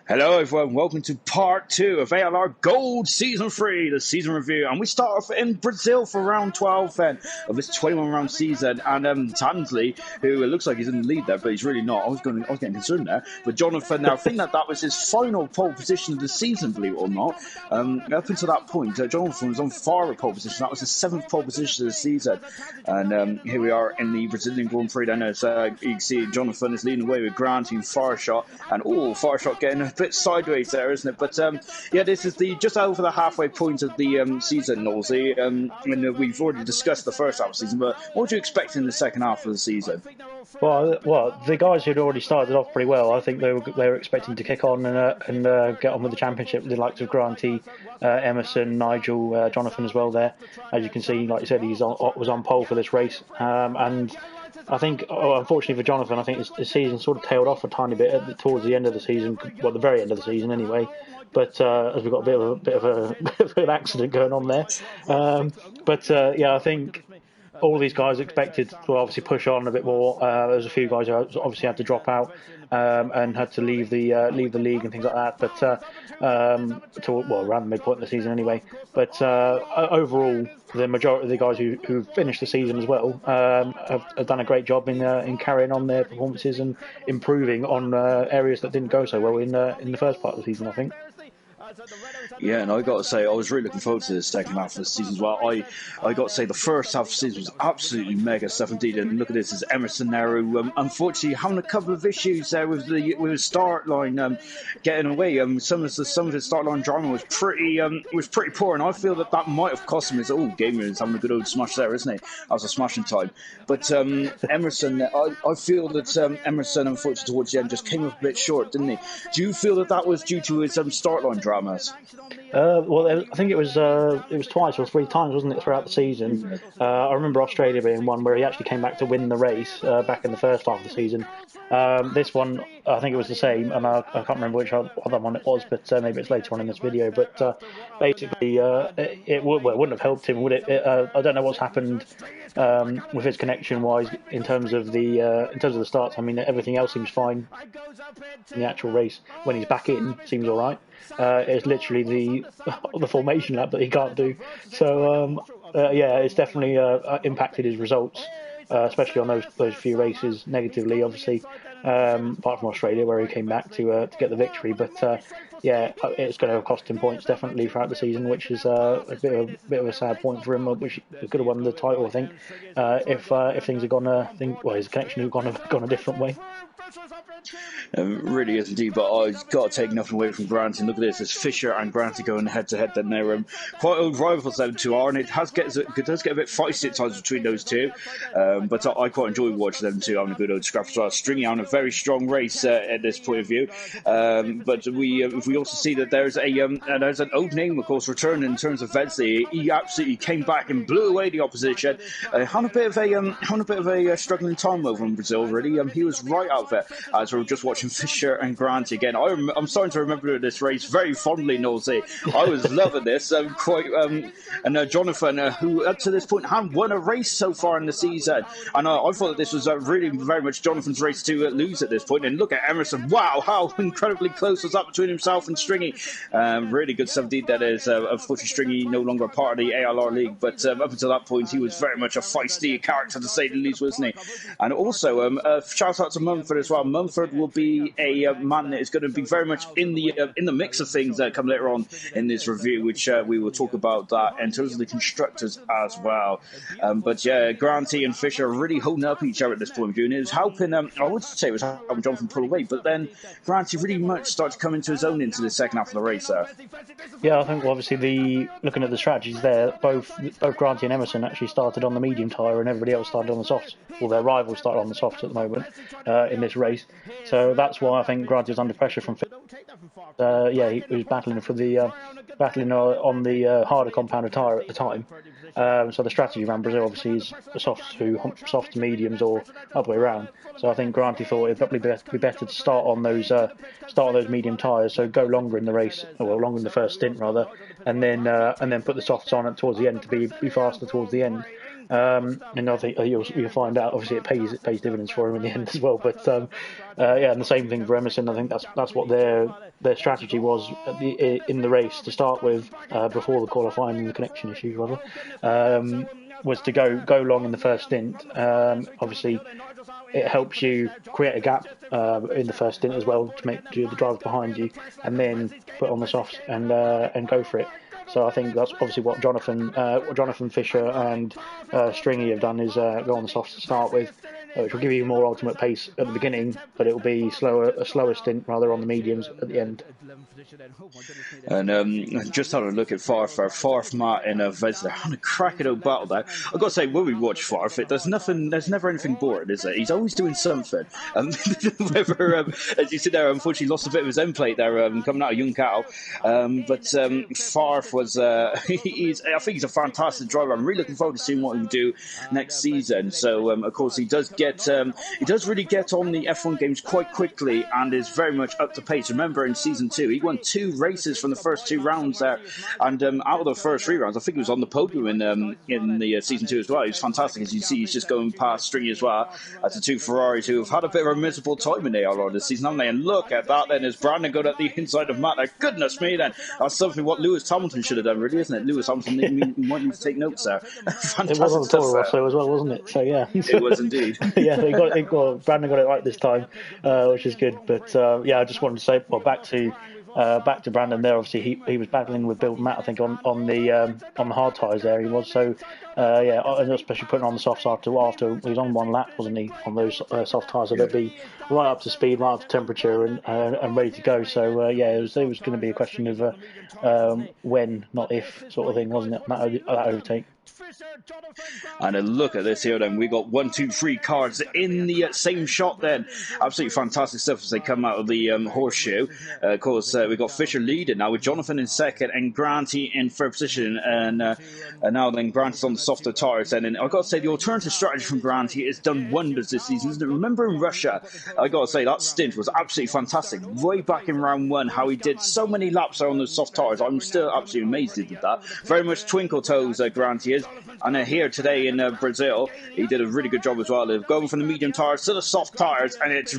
Hello, everyone. Welcome to part 2 of ALR Gold Season 3, the season review. And we start off in Brazil for round 12 then, of this 21-round season. And Tansley, who it looks like he's in the lead there, but he's really not. I was getting concerned there. But Jonathan, now, I think that was his final pole position of the season, believe it or not. Up until that point, Jonathan was on fire at pole position. That was his 7th pole position of the season. And here we are in the Brazilian Grand Prix. Then as you can see, Jonathan is leading away with Grant in fire shot. And fire shot getting a bit sideways there, isn't it? But yeah, this is the just over the halfway point of the season, Nosey. We've already discussed the first half of the season, but what would you expect in the second half of the season? Well, the guys who'd already started off pretty well, I think they were expecting to kick on and get on with the championship. The likes of Granty, Emerson, Nigel, Jonathan as well. There, as you can see, like you said, was on pole for this race, and I think, unfortunately for Jonathan, I think his season sort of tailed off a tiny bit towards the end of the season, well, the very end of the season anyway. But as we've got a bit of an accident going on there, yeah, I think all these guys expected to obviously push on a bit more. There's a few guys who obviously had to drop out and had to leave the league and things like that. But around the midpoint of the season anyway. But overall, the majority of the guys who finished the season as well have done a great job in carrying on their performances and improving on areas that didn't go so well in the first part of the season, I think. Yeah, and I got to say, I was really looking forward to the second half of the season as well. I got to say, the first half of the season was absolutely mega stuff indeed. And look at this, as Emerson there, who unfortunately having a couple of issues there with the start line getting away. Some of the start line drama was pretty poor, and I feel that might have cost him his game. He's having a good old smash there, isn't he? That was a smashing time. But Emerson, I feel that Emerson, unfortunately, towards the end, just came up a bit short, didn't he? Do you feel that was due to his start line dramas? Well, I think it was twice or three times, wasn't it, throughout the season? I remember Australia being one where he actually came back to win the race back in the first half of the season. This one, I think it was the same, and I can't remember which other one it was, but maybe it's later on in this video. But basically, it wouldn't have helped him, would it? I don't know what's happened with his connection-wise in terms of the starts. I mean, everything else seems fine in the actual race. When he's back in, seems all right. It's literally the formation lap that he can't do. So yeah, it's definitely impacted his results, especially on those few races negatively. Obviously, apart from Australia where he came back to get the victory. But yeah, it's going to have cost him points definitely throughout the season, which is a bit of a sad point for him. Which he could have won the title, I think, if things had gone his connection had gone a different way. Really is indeed, but I've got to take nothing away from Grant. And look at this, there's Fisher and Grant going head to head. Then they're quite old rivals, them two are, and it does get a bit feisty at times between those two. But I quite enjoy watching them two having a good old scrap as well. Stringy on a very strong race at this point of view. But we also see that there's an old name, of course, returning in terms of Vedsley. He absolutely came back and blew away the opposition. Had a bit of a struggling time over in Brazil. Really, he was right out there as we were just watching Fisher and Grant again. I'm starting to remember this race very fondly, Nosey. I was loving this. And Jonathan, who up to this point hadn't won a race so far in the season. And I thought that this was really very much Jonathan's race to lose at this point. And look at Emerson. Wow, how incredibly close was that between himself and Stringy. Really good stuff indeed. That is, unfortunately, Stringy no longer a part of the ALR League. But up until that point, he was very much a feisty character, to say the least, wasn't he? And also, shout out to Mumford as well. Mumford will be a man that is going to be very much in the mix of things that come later on in this review, which we will talk about that in terms of the constructors as well. But yeah, Granty and Fisher are really holding up each other at this point of view, and it was helping. I would say it was helping Jonathan pull away, but then Granty really much started to come into his own into the second half of the race there. Yeah, I think obviously looking at the strategies there, both Granty and Emerson actually started on the medium tyre, and everybody else started on the softs. Well, their rivals started on the softs at the moment in this race. So that's why I think Granty was under pressure from. Yeah, he was battling on the harder compounded tyre at the time. So the strategy around Brazil obviously is softs to mediums or other way around. So I think Granty thought it'd probably be better to start on those medium tyres, so go longer in the race, or longer in the first stint rather, and then put the softs on towards the end to be faster towards the end. And I think you'll find out. Obviously, it pays dividends for him in the end as well. But yeah, and the same thing for Emerson. I think that's what their strategy was in the race to start with, before the qualifying and the connection issues, rather, was to go long in the first stint. Obviously, it helps you create a gap in the first stint as well to make the drivers behind you, and then put on the softs and go for it. So I think that's obviously what Jonathan Fisher and Stringy have done, is go on the softs to start with, which will give you more ultimate pace at the beginning, but it will be a slower stint rather on the mediums at the end. And just having a look at Farf, Matt, and Vesna, on a cracking old battle there. I've got to say, when we watch Farf, there's never anything boring, is there? He's always doing something. Whether, as you said there, unfortunately lost a bit of his end plate there, coming out of Young Cow. But Farf was, I think he's a fantastic driver. I'm really looking forward to seeing what he will do next season. So, of course, he does really get on the F1 games quite quickly and is very much up to pace. Remember, in season 2, he won 2 races from the first 2 rounds there, and out of the first 3 rounds, I think he was on the podium in the season 2 as well. He was fantastic. As you see, he's just going past Stringy as well as the 2 Ferraris who have had a bit of a miserable time in ALR this season, haven't they? And look at that then, as Brandon got at the inside of Matt there. Goodness me, then. That's something what Lewis Hamilton should have done, really, isn't it? Lewis Hamilton might need to take notes there. Fantastic. It was on the Toro Rosso as well, wasn't it? So yeah, it was indeed. Yeah, Brandon got it right this time, which is good. But yeah, I just wanted to say, well, back to Brandon there. Obviously, he was battling with Bill Matt, I think, on the hard tyres there. He was. So yeah, and especially putting on the softs after he was on 1 lap, wasn't he, on those soft tyres? So they'd be right up to speed, right up to temperature, and ready to go. So yeah, it was going to be a question of when, not if, sort of thing, wasn't it? That overtake. And a look at this here then. We got 1, 2, 3 cars in the same shot then. Absolutely fantastic stuff as they come out of the horseshoe. Of course, we've got Fisher leading now with Jonathan in second and Granty in third position. And now then Granty's on the softer tyres then. And I've got to say, the alternative strategy from Granty has done wonders this season, isn't it? Remember in Russia, I've got to say, that stint was absolutely fantastic. Way back in round 1, how he did so many laps there on those soft tyres. I'm still absolutely amazed he did that. Very much twinkle toes, Granty is. And here today in Brazil, he did a really good job as well of going from the medium tyres to the soft tyres, and it's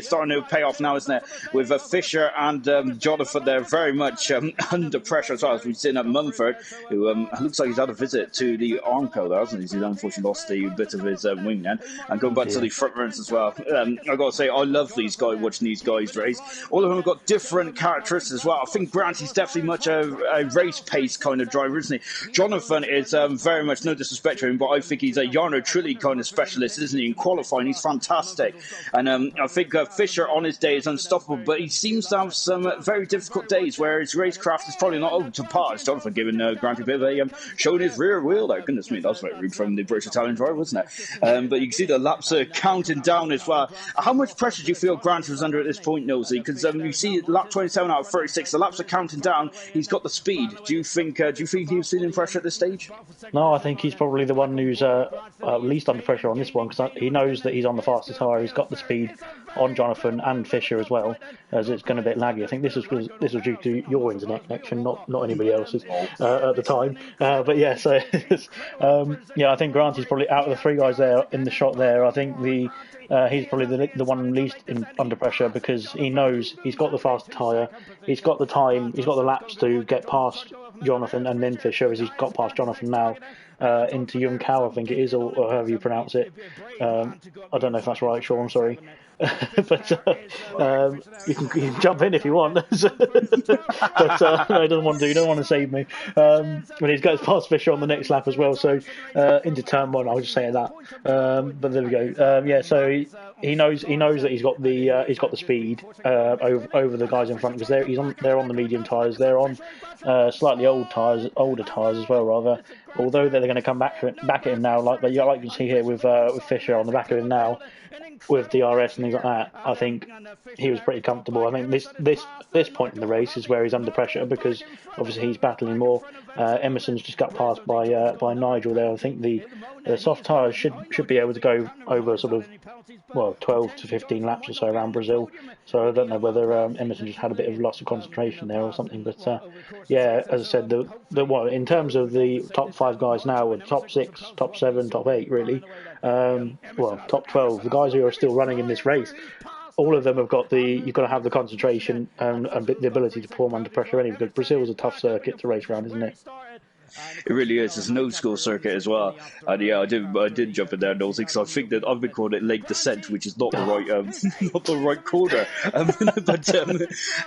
starting to pay off now, isn't it? With Fisher and Jonathan there very much under pressure as well, as we've seen at Mumford, who looks like he's had a visit to the Armco there, hasn't he? He's unfortunately lost a bit of his wing then, and going back to the front runners as well. I've got to say, I love these guys, watching these guys race. All of them have got different characteristics as well. I think Granty's definitely much a race pace kind of driver, isn't he? Jonathan is very much, no disrespect to him, but I think he's a Jarno Trulli kind of specialist, isn't he? In qualifying, he's fantastic. And I think Fisher on his day is unstoppable, but he seems to have some very difficult days where his racecraft is probably not up to par. As Jonathan giving Granty a bit of a showing his rear wheel there. Goodness me, that's very rude from the British Italian driver, wasn't it? But you can see the laps are counting down as well. How much pressure do you feel Granty was under at this point, Nosey? Because you see lap 27 out of 36, the laps are counting down. He's got the speed. Do you think he was feeling pressure at this stage? No, I think he's probably the one who's least under pressure on this one, because he knows that he's on the faster tyre. He's got the speed on Jonathan and Fisher as well, as it's going a bit laggy. I think this was due to your internet connection, not anybody else's at the time. But yeah, so yeah, I think Granty's probably out of the 3 guys there in the shot there. I think he's probably the one least under pressure, because he knows he's got the faster tyre, he's got the time, he's got the laps to get past Jonathan and then Fisher, as he's got past Jonathan now. Into Young Cow, I think it is, or however you pronounce it. I don't know if that's right, Sean, sorry. But you can jump in if you want. But no, he doesn't want to. He doesn't want to save me. When he goes past Fisher on the next lap as well. So into turn 1, I'll just say that. But there we go. Yeah, so he knows that he's got the speed over the guys in front, because they're on the medium tyres. They're on slightly older tyres as well, rather. Although they're going to come back at him now, like you can see here with Fisher on the back of him now. with DRS and things like that, I think he was pretty comfortable. I think this point in the race is where he's under pressure because obviously he's battling more. Emerson's just got passed by Nigel there. I think the soft tyres should be able to go over sort of 12 to 15 laps or so around Brazil. So I don't know whether Emerson just had a bit of loss of concentration there or something. But yeah, as I said, in terms of the top 5 guys now, or top 6, top 7, top 8, really, top 12, the guys who are still running in this race, all of them have got you've got to have the concentration and the ability to perform under pressure anyway, because Brazil is a tough circuit to race around, isn't it? It really is. It's an old school circuit as well, and yeah, I did jump in there, Nosy, because I think that I've been calling it late descent, which is not the right not the right corner.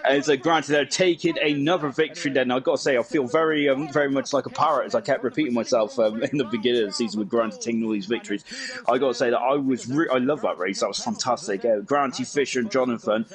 As granted, they're taking another victory. Then I got to say, I feel very much like a parrot as I kept repeating myself in the beginning of the season with Grant taking all these victories. I got to say that I love that race. That was fantastic. Granty, Fisher, and Jonathan.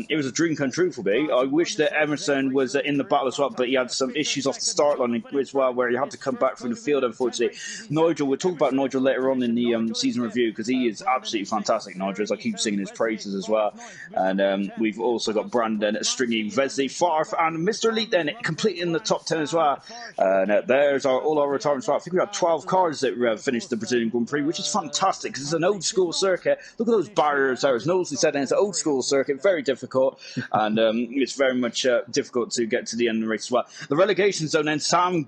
It was a dream come true for me. I wish that Emerson was in the battle as well, but he had some issues off the start line as well, where he had to come back from the field, unfortunately. Nigel, we'll talk about Nigel later on in the season review, because he is absolutely fantastic, Nigel, as I keep singing his praises as well. And we've also got Brandon, Stringy, Vesey, Farf, and Mr. Elite then completing the top 10 as well. And there's all our retirements. I think we had 12 cars that finished the Brazilian Grand Prix, which is fantastic because it's an old school circuit. Look at those barriers there. As Knowsley said, it's an old school circuit, very difficult, and it's very much difficult to get to the end of the race as well. The relegation zone then, Sam,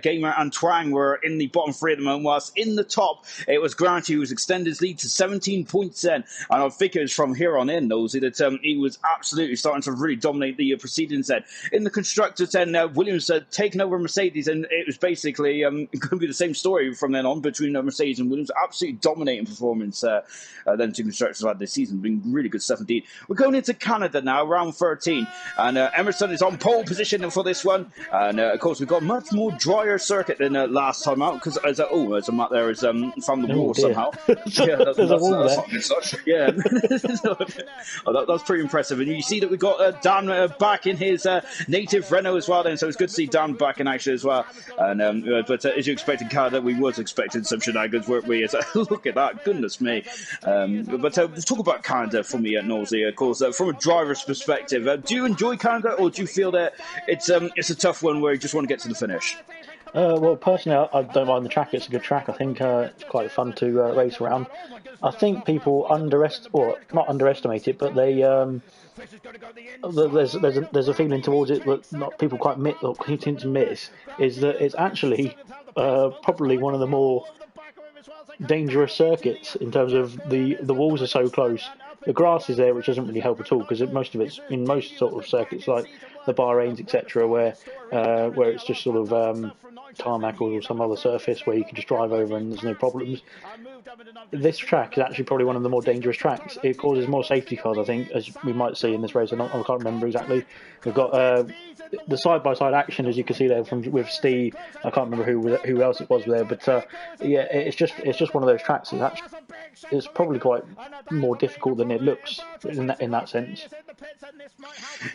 Gamer and Twang were in the bottom 3 at the moment, whilst in the top it was Grant who was extended his lead to 17 points then, and I think it was from here on in, Nosy, that he was absolutely starting to really dominate the proceedings then. In the constructors then, Williams taking over Mercedes, and it was basically going to be the same story from then on between Mercedes and Williams. Absolutely dominating performance then two constructors have had this season, been really good stuff indeed. We're going into Canada now, round 13, and Emerson is on pole position for this one, and of course we've got much more drier circuit than last time out, because there's a map there is from the wall somehow. Yeah, that's a wall there. Not good stuff. Yeah, that's pretty impressive. And you see that we've got Dan back in his native Renault as well then, so it's good to see Dan back in action as well. And but as you expected, Canada, we was expecting some shenanigans, weren't we? Look at that, goodness me. But talk about Canada for me at Nosy, of course. From a driver's perspective, do you enjoy Canada, or do you feel that it's a tough one where you just want to get to the finish? Well, personally, I don't mind the track. It's a good track. I think it's quite fun to race around. I think people not underestimate it, but they there's a feeling towards it that not people quite seem to miss, is that it's actually probably one of the more dangerous circuits in terms of the walls are so close. The grass is there, which doesn't really help at all, because most of it's in most sort of circuits like the Bahrains, etc., where it's just sort of tarmac or some other surface where you can just drive over and there's no problems. This track is actually probably one of the more dangerous tracks. It causes more safety cars, I think, as we might see in this race. I can't remember exactly. We've got the side-by-side action, as you can see there, with Steve. I can't remember who else it was there, but yeah, it's just one of those tracks. It's probably quite more difficult than it looks in that sense.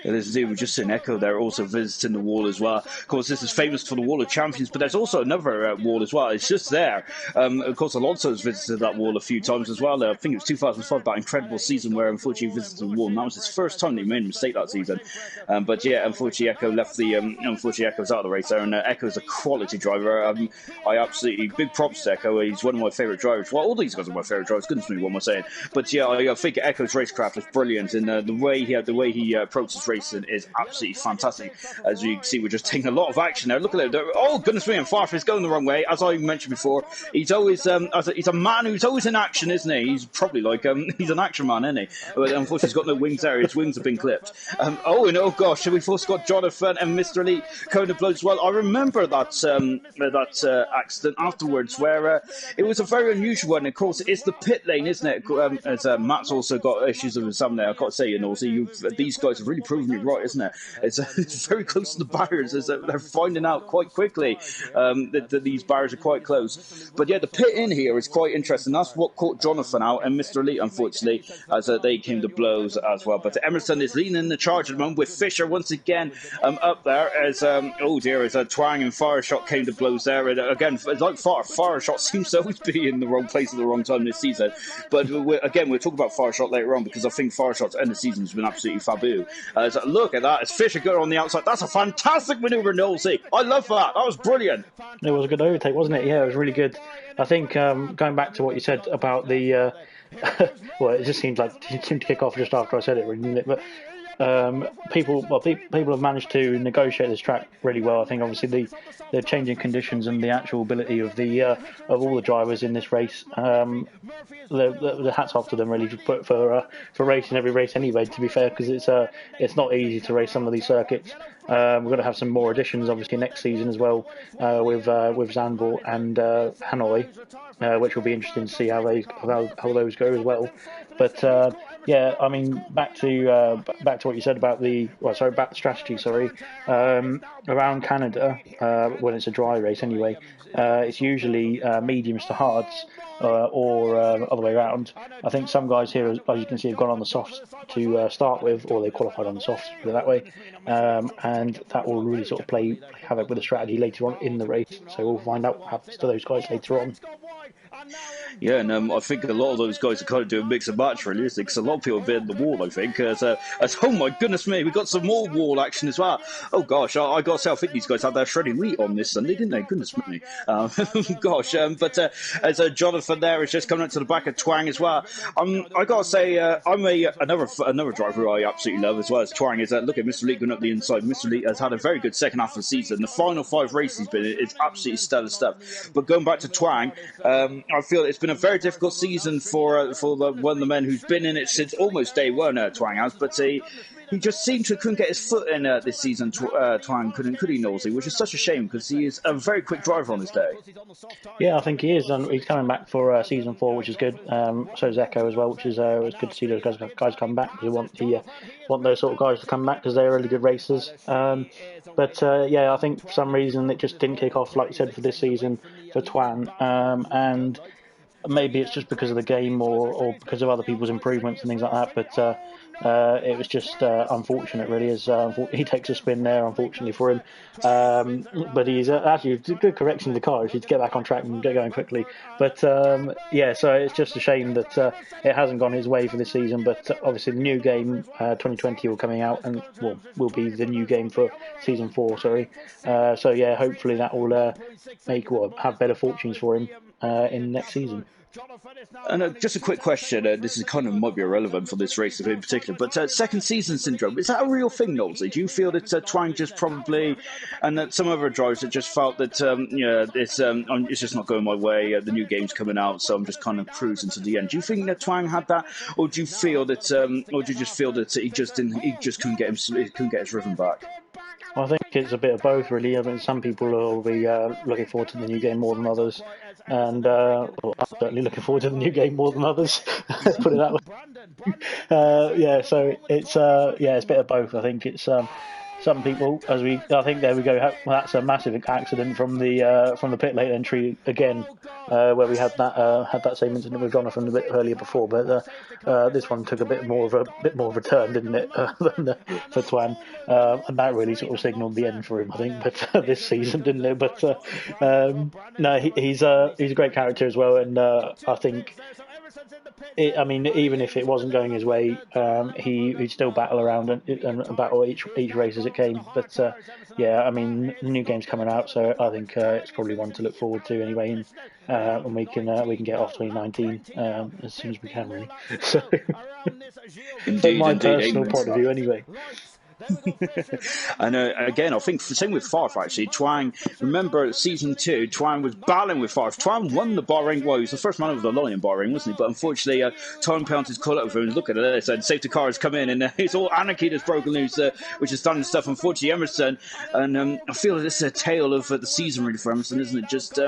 Yeah, there's a we've just seen Echo there also visiting the wall as well. Of course, this is famous for the Wall of Champions, but there's also another wall as well. It's just there. Of course, Alonso's visited that wall a few times as well. I think it was 2005, that incredible season where unfortunately he visited the wall, and that was his first time that he made a mistake that season. But yeah, unfortunately Echo left unfortunately Echo's out of the race there, and Echo's a quality driver. I absolutely, big props to Echo. He's one of my favourite drivers. Well, all these guys are my favourite drivers. Goodness me, what am I saying? But yeah, I think Echo's racecraft is brilliant, and the way he approaches racing is absolutely fantastic. As you can see, we're just taking a lot of action there. Look at it. Oh, goodness me, and Farf is going the wrong way. As I mentioned before, he's always he's a man who's always in action, isn't he? He's probably like he's an action man, isn't he? But unfortunately, he's got no wings there. His wings have been clipped. Oh gosh, we've also got Jonathan and Mr. Elite Kona blows as well. I remember that accident afterwards, where it was a very unusual one. Of course, it's the pit lane, isn't it? As Matt's also got issues with some there. I've got to say, these guys have really proven me right, isn't it? It's very close to the barriers. They're finding out quite quickly that these barriers are quite close. But yeah, the pit in here is quite interesting. That's what caught Jonathan out and Mr. Elite, unfortunately, as they came to blows as well. But Emerson is leading the charge at the moment with Fisher once again up there as, oh dear, as Twang and Fireshot came to blows there. And again, it's like Fireshot seems to always be in the wrong place at the wrong time this season. But we'll talk about Fireshot later on because I think Fireshot's end of the season has been absolutely faboo. So look at that, as Fisher got on the outside. That's a fantastic maneuver, Nosey. I love that. That was brilliant. It was a good overtake, wasn't it? Yeah, it was really good. I think going back to what you said about the well, it just seemed to kick off just after I said it, really, didn't it? But people have managed to negotiate this track really well. I think obviously the changing conditions and the actual ability of all the drivers in this race. The hats off to them really for racing every race anyway. To be fair, because it's not easy to race some of these circuits. We're going to have some more additions obviously next season as well with Zandvoort and Hanoi, which will be interesting to see how those go as well. But yeah, I mean, back to what you said about about the strategy. Around Canada, when it's a dry race anyway, it's usually mediums to hards, or other way around. I think some guys here, as you can see, have gone on the softs to start with, or they qualified on the softs, put it that way, and that will really sort of play havoc with the strategy later on in the race. So we'll find out what happens to those guys later on. Yeah, and I think a lot of those guys are kind of doing a mix and match, really, because a lot of people have been in the wall, I think. Oh my goodness me, we got some more wall action as well. Oh gosh, I got to say, I think these guys had their shredding wheat on this Sunday, didn't they? Goodness me. Gosh, but as Jonathan there is just coming up to the back of Twang as well. I got to say, I'm another driver who I absolutely love as well as Twang is look at Mr. Lee going up the inside. Mr. Lee has had a very good second half of the season. The final 5 races he's been in is absolutely stellar stuff. But going back to Twang, I feel it's been a very difficult season for one of the men who's been in it since almost day one, Twang has, but he just seemed to couldn't get his foot in this season. Twang could he, Nosey, which is such a shame because he is a very quick driver on his day. Yeah, I think he is, and he's coming back for season 4, which is good. So is Echo as well, which is it's good to see those guys come back. We want those sort of guys to come back because they're really good racers. But yeah, I think for some reason it just didn't kick off, like you said, for this season for Twang, and maybe it's just because of the game or because of other people's improvements and things like that. But it was just unfortunate, really, as he takes a spin there, unfortunately for him. But he's actually a good correction to the car if he'd get back on track and get going quickly. But yeah, so it's just a shame that it hasn't gone his way for this season. But obviously, the new game 2020 will coming out and will be the new game for season 4. Sorry. So yeah, hopefully that will have better fortunes for him in next season. And just a quick question, this is might be irrelevant for this race in particular, but second season syndrome, is that a real thing, Knowlesy? Do you feel that Twang just probably, and that some other drivers that just felt that it's just not going my way, the new game's coming out, so I'm just kind of cruising to the end. Do you think that Twang had that, or do you feel that, or do you just feel that he just couldn't get his rhythm back? Well, I think it's a bit of both, really. I mean, some people will be looking forward to the new game more than others, and I'm certainly looking forward to the new game more than others. Put it that way. Yeah, so it's a bit of both. I think it's some people, I think there we go. That's a massive accident from the pit lane entry again, where we had that same incident with Jonathan a bit earlier before. But this one took a bit more of a turn, didn't it, for Twan, and that really sort of signalled the end for him, I think. But this season, didn't it? But no, he's a great character as well, and I think. I mean, even if it wasn't going his way, he'd still battle around and battle each race as it came. But yeah, I mean, the new game's coming out, so I think it's probably one to look forward to anyway, and we can get off 2019 as soon as we can, really. So, from my personal point of view, anyway. And again, I think the same with Farf actually. Twang, remember season 2, Twang was battling with Farf. Twang won the Bahrain. Well, he was the first man over the line in Bahrain, wasn't he? But unfortunately, Tom Pounce's call out for him. Look at this, and safety car has come in, and it's all anarchy that's broken loose, which is done stuff. Unfortunately, Emerson, and I feel this is a tale of the season really for Emerson, isn't it? Just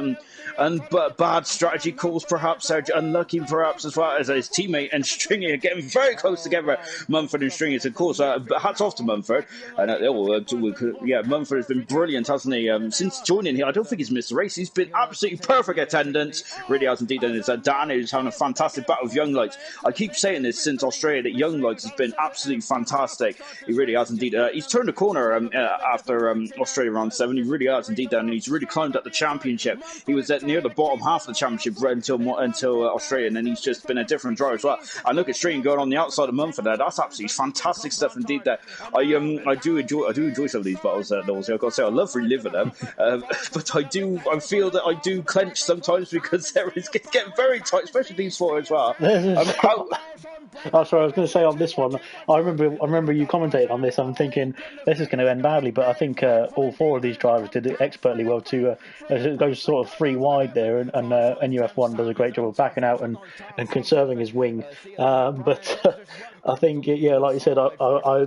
but bad strategy calls, perhaps, unlucky perhaps as well as his teammate and Stringy are getting very close together. Mumford and Stringy, of course. Hats off to Mumford. Mumford. And Mumford has been brilliant, hasn't he? Since joining here, I don't think he's missed a race. He's been absolutely perfect attendance. Really has indeed. And it's Dan who's having a fantastic battle with Young Lights. I keep saying this since Australia that Young Lights has been absolutely fantastic. He really has indeed. He's turned a corner after Australia round 7. He really has indeed, and he's really climbed up the championship. He was at near the bottom half of the championship right until Australia, and then he's just been a different driver as well. And look at Stream going on the outside of Mumford there. That's absolutely fantastic stuff indeed. There, I do enjoy some of these battles. Knowles, I've got to say I love reliving them, but I feel that I do clench sometimes because it's getting very tight, especially these four as well. Oh, sorry, I was going to say on this one, I remember you commentated on this. I'm thinking this is going to end badly, but I think all four of these drivers did it expertly well to go sort of 3 wide there, and NUF1 does a great job of backing out and conserving his wing. But I think, like you said,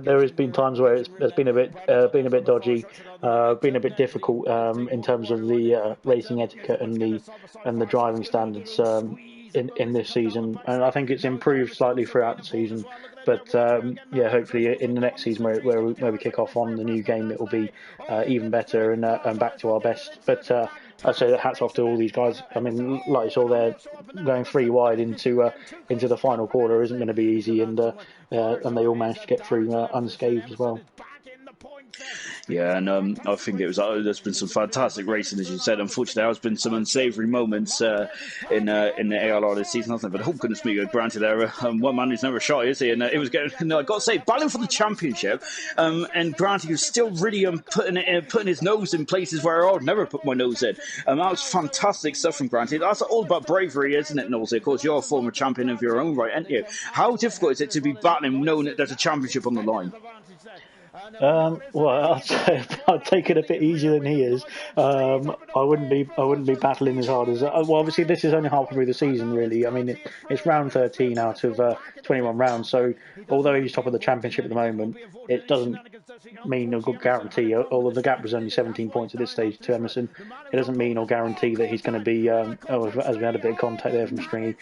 there has been times where it's been a bit dodgy, been a bit difficult in terms of the racing etiquette and the driving standards. In this season, and I think it's improved slightly throughout the season. But hopefully in the next season where we kick off on the new game, it will be even better and back to our best. But I'd say hats off to all these guys. I mean, like you saw, they're going 3 wide into the final quarter isn't going to be easy, and they all managed to get through unscathed as well. Yeah, and I think there's been some fantastic racing, as you said. Unfortunately, there has been some unsavoury moments in the ALR this season, hasn't it? But oh goodness me, granted, there one man who's never shot, is he? And it was getting. I got to say, battling for the championship, and granted, he was still really putting his nose in places where I'd never put my nose in. That was fantastic stuff from Granted. That's all about bravery, isn't it, Knowles? Of course, you're a former champion of your own right, aren't you? How difficult is it to be battling knowing that there's a championship on the line? Well, I'd take it a bit easier than he is. I wouldn't be battling as hard as. Well, obviously this is only halfway through the season, really. I mean, it's round 13 out of 21 rounds. So although he's top of the championship at the moment, it doesn't mean a good guarantee. Although the gap was only 17 points at this stage to Emerson, it doesn't mean or guarantee that he's going to be. As we had a bit of contact there from Stringy,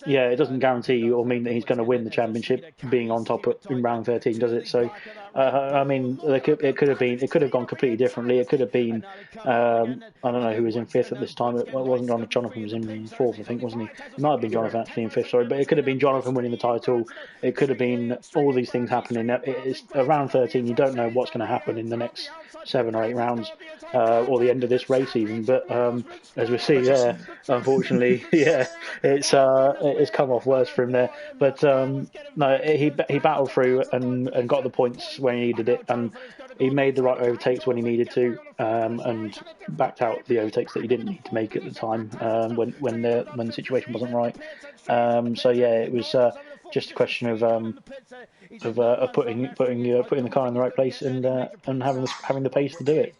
it doesn't guarantee or mean that he's going to win the championship being on top in round 13, does it? So, I mean, it could have gone completely differently. It could have been, I don't know who was in 5th at this time. It wasn't Jonathan was in 4th, I think, wasn't he? It might have been Jonathan actually in 5th, sorry, but it could have been Jonathan winning the title. It could have been all these things happening. It's around 13. You don't know what's going to happen in the next 7 or 8 rounds, or the end of this race even. But as we see there, unfortunately, it's come off worse for him there. But no, he battled through and got the points when he needed it, and he made the right overtakes when he needed to, and backed out the overtakes that he didn't need to make at the time when the situation wasn't right. It was just a question of putting the car in the right place and having the pace to do it.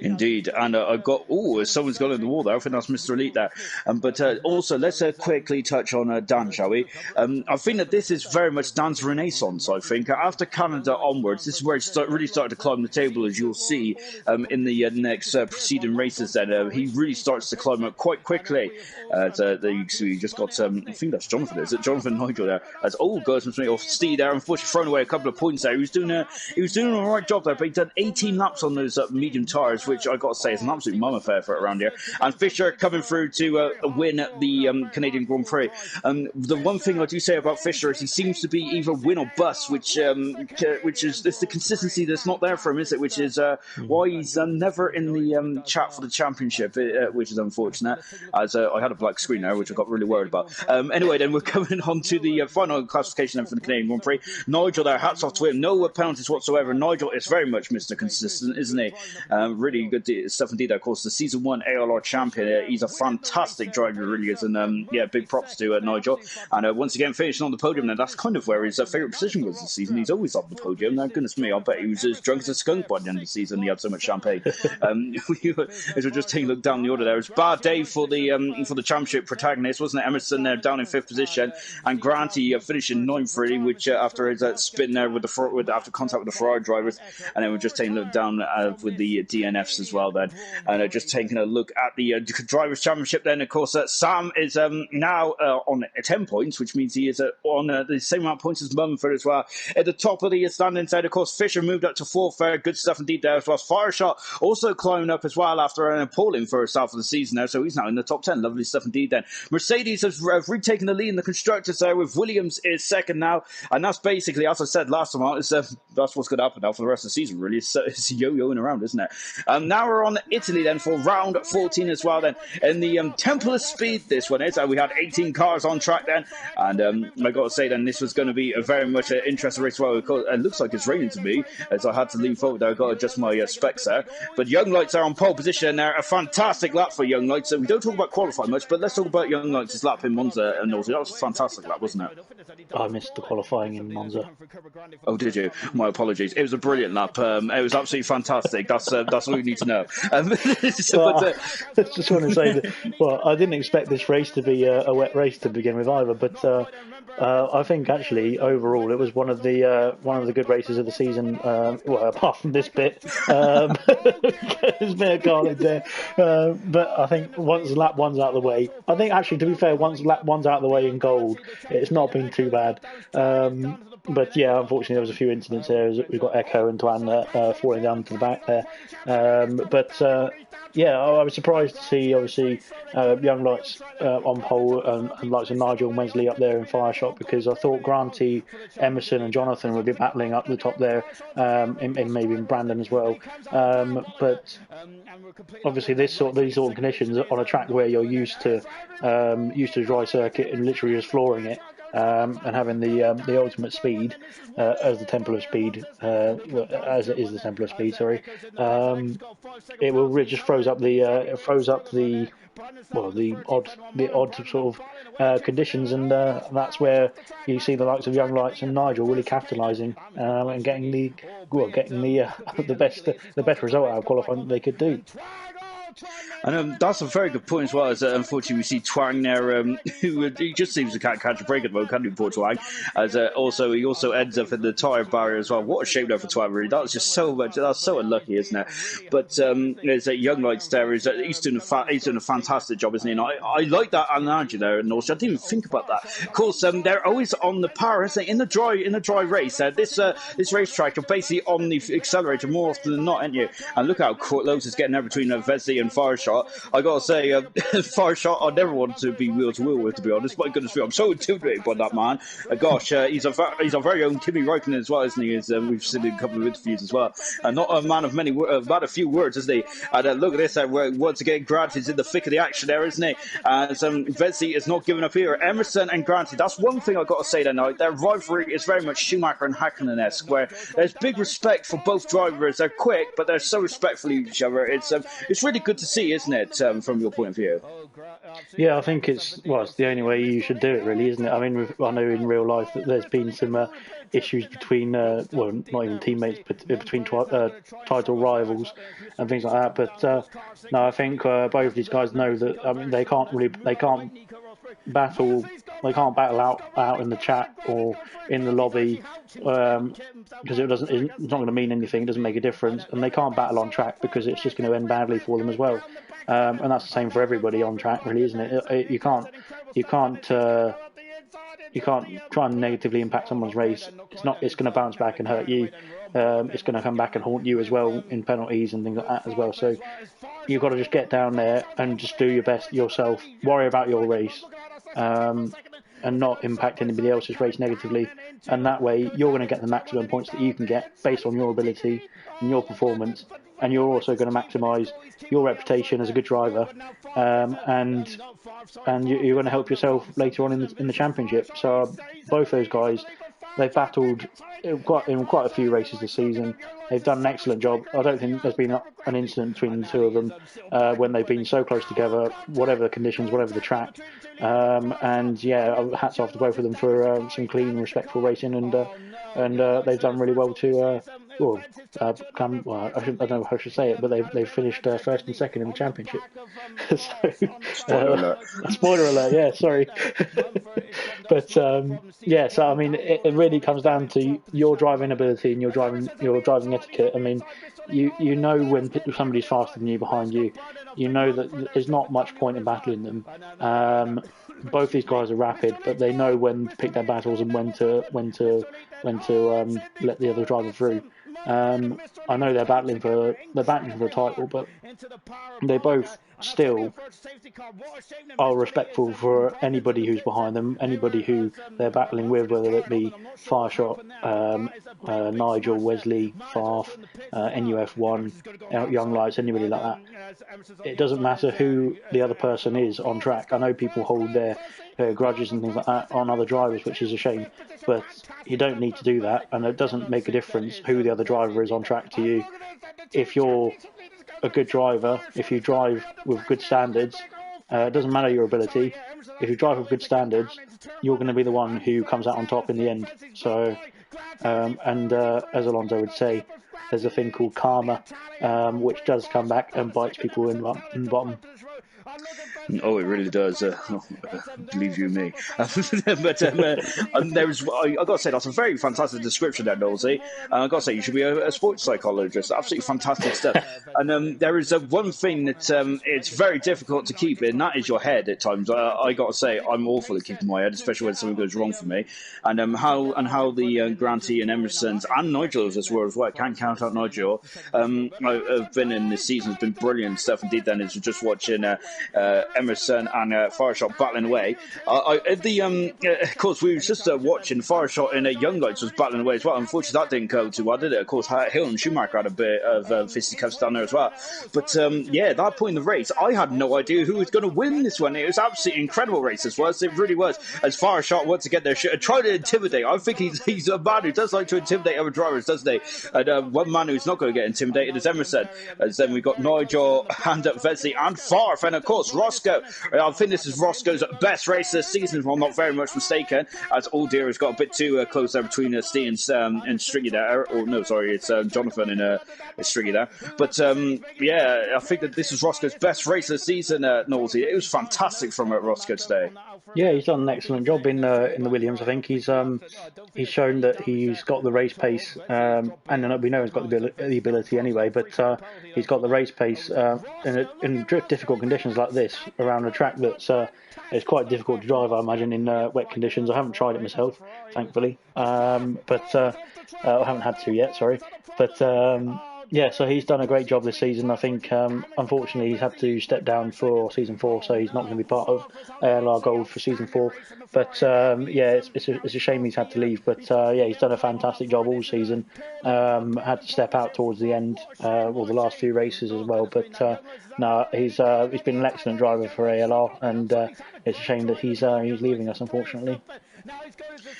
Indeed, and I've got someone's gone in the wall there. I think that's Mr. Elite there. But also, let's quickly touch on Dan, shall we? I think that this is very much Dan's renaissance. I think after Canada onwards, this is where he really started to climb the table, as you'll see in the next preceding races. Then he really starts to climb up quite quickly. You just got I think that's Jonathan. Is it Jonathan Nigel there? As goes from off Steve there, unfortunately thrown away a couple of points there. He was doing a right job there, but he done 18 laps on those medium tyres, which I got to say is an absolute mum affair for it around here. And Fisher coming through to win the Canadian Grand Prix. The one thing I do say about Fisher is he seems to be either win or bust, which is it's the consistency that's not there for him, is it? Which is why he's never in the chat for the championship, which is unfortunate. As I had a black screen there, which I got really worried about. Anyway, then we're coming on to the final classification for the Canadian Grand Prix. Nigel there, hats off to him. No penalties whatsoever. Nigel is very much Mr. Consistent, isn't he? Really good stuff indeed. Of course, the Season 1 ALR champion. He's a fantastic driver, really is. And big props to Nigel. And once again, finishing on the podium. Now, that's kind of where his favourite position was this season. He's always on the podium. Now, goodness me, I bet he was as drunk as a skunk by the end of the season. He had so much champagne. As we're just taking a look down the order there, it was a bad day for the championship protagonist, wasn't it? Emerson down in 5th position, and Granty finishing 9th, really, which which after his spin there after contact with the Ferrari drivers, and then we're just taking a look down with the DNFs as well then, and just taking a look at the Drivers' Championship then. Of course, Sam is now on 10 points, which means he is on the same amount of points as Mumford as well. At the top of the standings there, of course, Fisher moved up to 4th there. Good stuff indeed there as well. Fireshot also climbing up as well after an appalling first half of the season there, so he's now in the top 10. Lovely stuff indeed then. Mercedes has retaken the lead in the constructors there, with Williams is second now, and that's basically, as I said last time, that's what's going to happen now for the rest of the season, really. It's yo-yoing around, isn't it? Now we're on Italy then for round 14 as well then. In the Temple of Speed, this one is. We had 18 cars on track then, and I got to say then, this was going to be a very much an interesting race. Well, it looks like it's raining to me, as I had to lean forward there. I got to adjust my specs there. But Young Lights are on pole position there. A fantastic lap for Young Lights. We don't talk about qualifying much, but let's talk about Young Lights' lap in Monza and North. That was a fantastic lap, wasn't it? I missed the qualifying in Monza. Oh, did you? My apologies. It was a brilliant lap. It was absolutely fantastic. That's all you need to know. I just want to say that, well, I didn't expect this race to be a wet race to begin with either, but I think actually overall it was one of the good races of the season. Well, apart from this bit, there's been a carnage there. But I think once lap one's out of the way, I think actually, to be fair, once lap one's out of the way in gold, it's not been too bad. But yeah, unfortunately, there was a few incidents there. We've got Echo and Tuan falling down to the back there. Yeah, I was surprised to see, obviously, Young Lights on pole and likes of Nigel and Wesley up there in Fireshot, because I thought Granty, Emerson and Jonathan would be battling up the top there, and maybe in Brandon as well. But obviously these sort of conditions on a track where you're used to dry circuit and literally just flooring it, and having the ultimate speed as the Temple of Speed, as it is the Temple of Speed. Sorry, it will just throws up the odd sort of conditions, and that's where you see the likes of Young Lights and Nigel really capitalising and getting the best result out of qualifying that they could do. And that's a very good point as well, as unfortunately we see Twang there, who he just seems to can't catch a break at the moment, can do, poor Twang. As he also ends up in the tyre barrier as well. What a shame there for Twang, really. That was just that's so unlucky, isn't it? But there's Young Lights there, he's doing a fantastic job, isn't he? And I like that analogy there, and also I didn't even think about that. Of course, they're always on the power, isn't it? In the dry race. This racetrack, you're basically on the accelerator more often than not, aren't you? And look how close it's getting there between Vesey and Fireshot. I gotta say, Fireshot, I never wanted to be wheel to wheel with, to be honest. My goodness, I'm so intimidated by that man. Gosh, he's our very own Kimi Räikkönen as well, isn't he? As we've seen in a couple of interviews as well. Not a man of a few words, isn't he? And look at this, once again, Grant is in the thick of the action there, isn't he? And Vesey is not giving up here. Emerson and Grant, that's one thing I got to say tonight. Their rivalry is very much Schumacher and Hakkinen-esque, where there's big respect for both drivers. They're quick, but they're so respectful of each other. It's really good to see, isn't it, from your point of view? Yeah, I think it's the only way you should do it, really, isn't it? I mean, I know in real life that there's been some issues between, not even teammates, but between title rivals and things like that. But no, I think both of these guys know that. I mean, they can't battle out in the chat or in the lobby, because it's not going to mean anything. It doesn't make a difference, and they can't battle on track because it's just going to end badly for them as well. And that's the same for everybody on track, really, isn't it? You can't try and negatively impact someone's race. It's going to bounce back and hurt you. It's going to come back and haunt you as well in penalties and things like that as well. So you've got to just get down there and just do your best yourself. Worry about your race, and not impact anybody else's race negatively. And that way, you're going to get the maximum points that you can get based on your ability and your performance. And you're also going to maximise your reputation as a good driver, and you're going to help yourself later on in the championship. So both those guys, they've battled in quite a few races this season. They've done an excellent job. I don't think there's been an incident between the two of them when they've been so close together, whatever the conditions, whatever the track. And yeah, hats off to both of them for some clean, respectful racing, and they've done really well to I don't know how I should say it, but they've finished first and second in the championship. So, Spoiler alert. spoiler alert, yeah, sorry. But yeah, so I mean, it really comes down to your driving ability and your driving etiquette. I mean, you know when somebody's faster than you behind you, you know that there's not much point in battling them. Both these guys are rapid, but they know when to pick their battles and when to let the other driver through. I know they're battling for a title, but they both still are respectful for anybody who's behind them, anybody who they're battling with, whether it be Fireshot, Nigel, Wesley, Farf, NUF1, Young Lights, anybody like that. It doesn't matter who the other person is on track. I know people hold their grudges and things like that on other drivers, which is a shame, but you don't need to do that, and it doesn't make a difference who the other driver is on track to you. If you're a good driver, if you drive with good standards, it doesn't matter your ability. If you drive with good standards, you're going to be the one who comes out on top in the end. So, and as Alonso would say, there's a thing called karma, which does come back and bites people in the bottom. Oh, it really does. Believe you me. But there's, I got to say, that's a very fantastic description there, Nosey. And I got to say, you should be a sports psychologist. Absolutely fantastic stuff. And there is one thing that it's very difficult to keep, and that is your head at times. I got to say, I'm awful at keeping my head, especially when something goes wrong for me. And how the Granty and Emerson's and Nigel's as well. I can't count out Nigel. I've been in this season. Has been brilliant stuff indeed. Then is just watching Emerson and Fireshot battling away. Of course, we were just watching Fireshot and Young Lights was battling away as well. Unfortunately, that didn't go too well, did it? Of course, Hill and Schumacher had a bit of fisticuffs down there as well. But yeah, that point in the race, I had no idea who was going to win this one. It was absolutely incredible race as well. It really was. As Fireshot wants to get there, try to intimidate. I think he's a man who does like to intimidate other drivers, doesn't he? And one man who's not going to get intimidated is Emerson. As then we've got Nigel, Hand Up Vesley, and Farf, and of course Roscoe. I think this is Roscoe's best race this season, if I'm not very much mistaken, as Aldir has got a bit too close there between Steve and Stringy there. Or no, sorry, it's Jonathan and Stringy there. But yeah, I think that this is Roscoe's best race this season, Nosey. It was fantastic from Roscoe today. Yeah, he's done an excellent job in the Williams. I think he's shown that he's got the race pace, and we know he's got the ability anyway. But he's got the race pace in difficult conditions like this around a track that's it's quite difficult to drive. I imagine in wet conditions. I haven't tried it myself, thankfully, but I haven't had to yet. Sorry, but. Yeah, so he's done a great job this season. I think, unfortunately, he's had to step down for season 4, so he's not going to be part of ALR Gold for season 4. But yeah, it's a shame he's had to leave. But yeah, he's done a fantastic job all season. Had to step out towards the end, or the last few races as well. But no, he's been an excellent driver for ALR, and it's a shame that he's leaving us, unfortunately.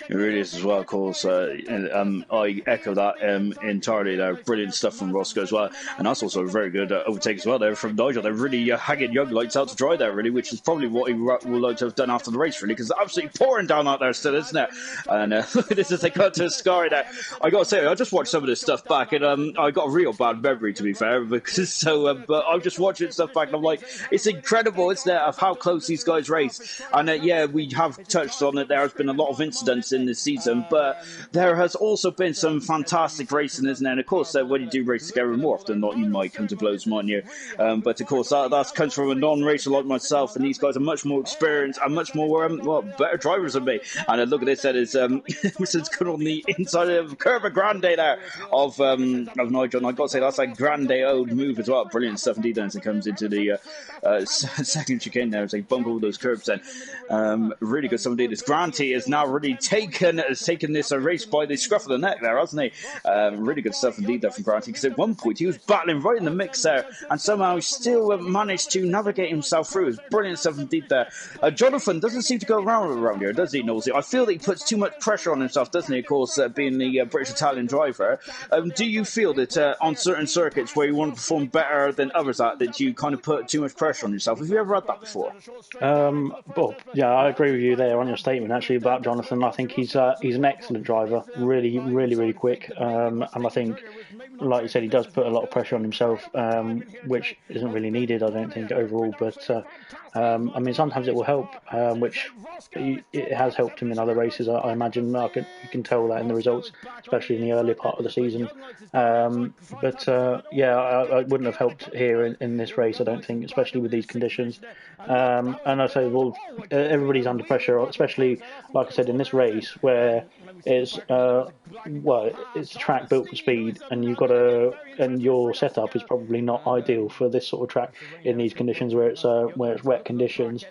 It really is as well, of course. I echo that entirely there. Brilliant stuff from Roscoe as well. And that's also a very good overtake as well there from Nigel. They're really hanging Young Lights out to dry there, really, which is probably what he would like to have done after the race, really, because it's absolutely pouring down out there still, isn't it? And look at this as they got to Sky there. I got to say, I just watched some of this stuff back, and I got a real bad memory, to be fair, because but I'm just watching stuff back, and I'm like, it's incredible, isn't it, of how close these guys race. And yeah, we have touched on it. There has been a lot of incidents in this season, but there has also been some fantastic racing, isn't there? And of course, when you do race together more often than not, you might come to blows, mightn't you? But of course, that comes from a non-racer like myself, and these guys are much more experienced and much more better drivers than me. And look at this, that is Emerson's good on the inside of Curva Grande there of Nigel. And I got to say, that's a grande old move as well. Brilliant stuff indeed. As it comes into the second chicane there, as they bump all those curbs in. Really good stuff indeed. This Granty is now really taken this race by the scruff of the neck there, hasn't he? Really good stuff indeed there from Granty, because at one point he was battling right in the mix there, and somehow he still managed to navigate himself through. It's brilliant stuff indeed there. Jonathan doesn't seem to go around here, does he, Nosey? I feel that he puts too much pressure on himself, doesn't he? Of course, being the British-Italian driver. Do you feel that on certain circuits where you want to perform better than others that you kind of put too much pressure on yourself? Have you ever had that before? Well, yeah, I agree with you there on your statement, actually, about Jonathan. I think he's an excellent driver, really quick, and I think, like you said, he does put a lot of pressure on himself, which isn't really needed, I don't think, overall. But I mean, sometimes it will help, which it has helped him in other races. I imagine you can tell that in the results, especially in the earlier part of the season. But yeah, I wouldn't have helped here in this race, I don't think, especially with these conditions. And I say, well, everybody's under pressure, especially like I said in this race where it's it's a track built for speed, and and your setup is probably not ideal for this sort of track in these conditions where it's wet conditions.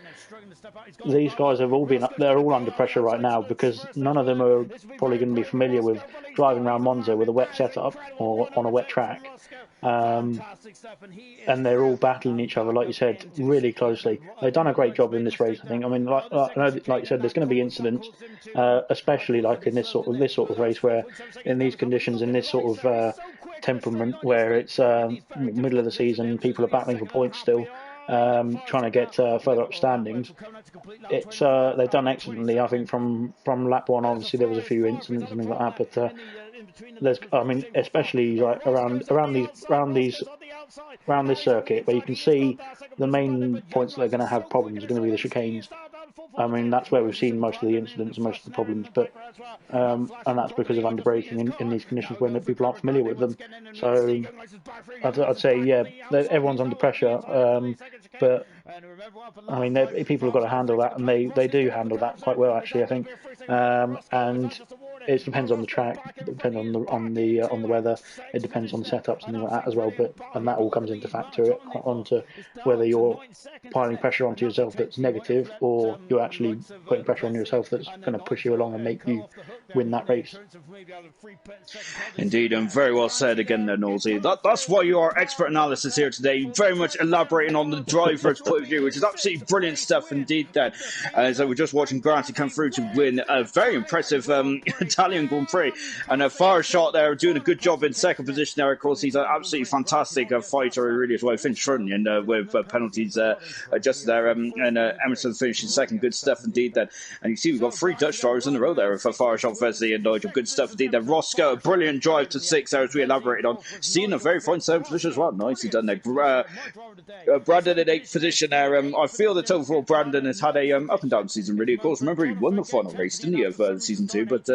These guys have all they're all under pressure right now because none of them are probably going to be familiar with driving around Monza with a wet setup or on a wet track. And they're all battling each other, like you said, really closely. They've done a great job in this race, I think. I mean, like you said, there's going to be incidents, especially like in this sort of race where, in these conditions, in this sort of temperament, where it's middle of the season, people are battling for points still. Trying to get further up standings. It's they've done excellently, I think. From lap one, obviously there was a few incidents and things like that, but I mean, especially like around this circuit where you can see the main points that are going to have problems are going to be the chicanes. I mean, that's where we've seen most of the incidents and most of the problems, but and that's because of underbraking in these conditions when people aren't familiar with them. So I'd say, yeah, everyone's under pressure, but I mean, people have got to handle that, and they do handle that quite well, actually, I think. And it depends on the track, it depends on the weather, it depends on the setups and things like that as well. But and that all comes into factor onto whether you're piling pressure onto yourself that's negative, or you're actually putting pressure on yourself that's going to push you along and make you win that race. Indeed, and very well said again there, Nosey. That's why you are expert analysis here today, very much elaborating on the driver's point of view, which is absolutely brilliant stuff indeed then. So we're just watching Granty come through to win a very impressive Italian Grand Prix, and a fire shot there, doing a good job in second position there. Of course, he's an absolutely fantastic fighter, really, as well. Finished front and with penalties adjusted there, and Emerson finishing second. Good stuff indeed then. And you see we've got 3 Dutch drivers in a row there for fire shot, Vesely and Nigel. Good stuff indeed there. Roscoe, a brilliant drive to 6 there, as we elaborated on. Seeing a very fine 7th position as well. Nicely done there. Brandon in 8th position there. I feel that overall Brandon has had a up and down season, really. Of course, remember he won the final race, didn't he, of season 2? But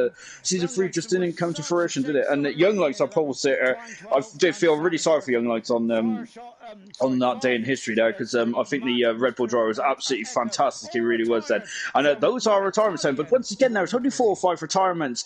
season 3 just didn't come to fruition, did it? And Young Lights, our pole sitter, I did feel really sorry for Young Lights on that day in history there, because I think the Red Bull driver was absolutely fantastic. He really was then. And those are retirements then. But once again, there's only 4 or 5 retirements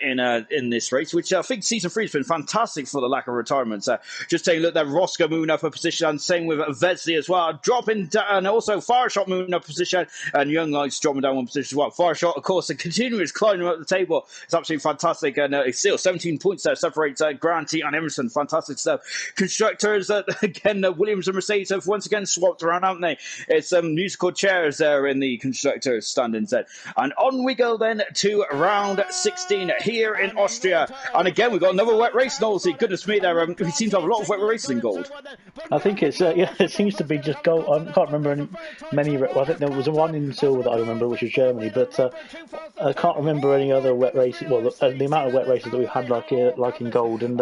in this race, which I think season 3 has been fantastic for the lack of retirements. Just taking a look there, Roscoe moving up a position, and same with Vesely as well, dropping down, and also Fireshot moving up a position, and Young Lights dropping down 1 position as well. Fireshot, of course, a continuous climbing up the table. It's absolutely fantastic, and it's still 17 points there separates Granty and Emerson. Fantastic stuff. Constructors, again, Williams and Mercedes have once again swapped around, haven't they? It's musical chairs there in the constructors standings then. And on we go then to round 16 here in Austria. And again, we've got another wet race, Nosey. Goodness me, there we seem to have a lot of wet races in gold. I think it's yeah, it seems to be just gold. I can't remember many. Well, I think there was one in silver that I remember, which was Germany, but I can't remember any other wet races. Well, the amount of wet races that we've had like in gold, and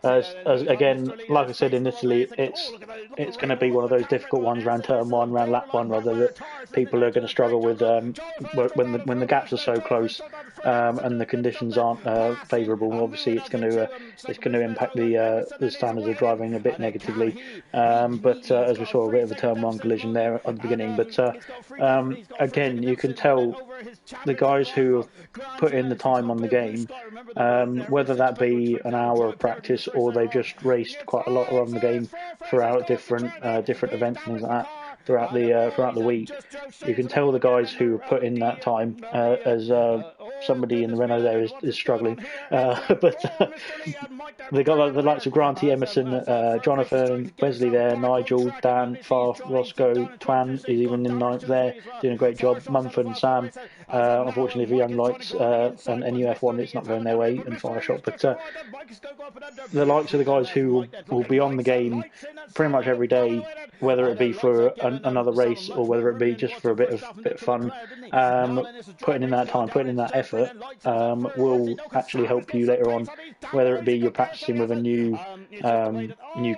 as again, like I said in Italy, it's going to be one of those difficult ones around turn 1, around lap 1, rather, that people are going to struggle with when the gaps are so close and the conditions aren't favourable. Obviously, it's going to impact the standards of driving a bit negatively. But as we saw, a bit of a turn 1 collision there at the beginning. But again, you can tell the guys who have put in the time on the game, whether that be an hour of practice or they've just raced quite a lot on the game throughout different events and things like that throughout the week. You can tell the guys who put in that time, as somebody in the Renault there is struggling, but they got the likes of Granty, Emerson, Jonathan, Wesley there, Nigel, Dan, Farf, Roscoe, Twan is even in 9th there, doing a great job. Mumford and Sam Unfortunately for Young Lights and NUF1, it's not going their way and Fire Shot. But the likes of the guys who will be on the game pretty much every day, whether it be for another race or whether it be just for a bit of fun, putting in that time, putting in that effort, will actually help you later on. Whether it be you're practicing with a new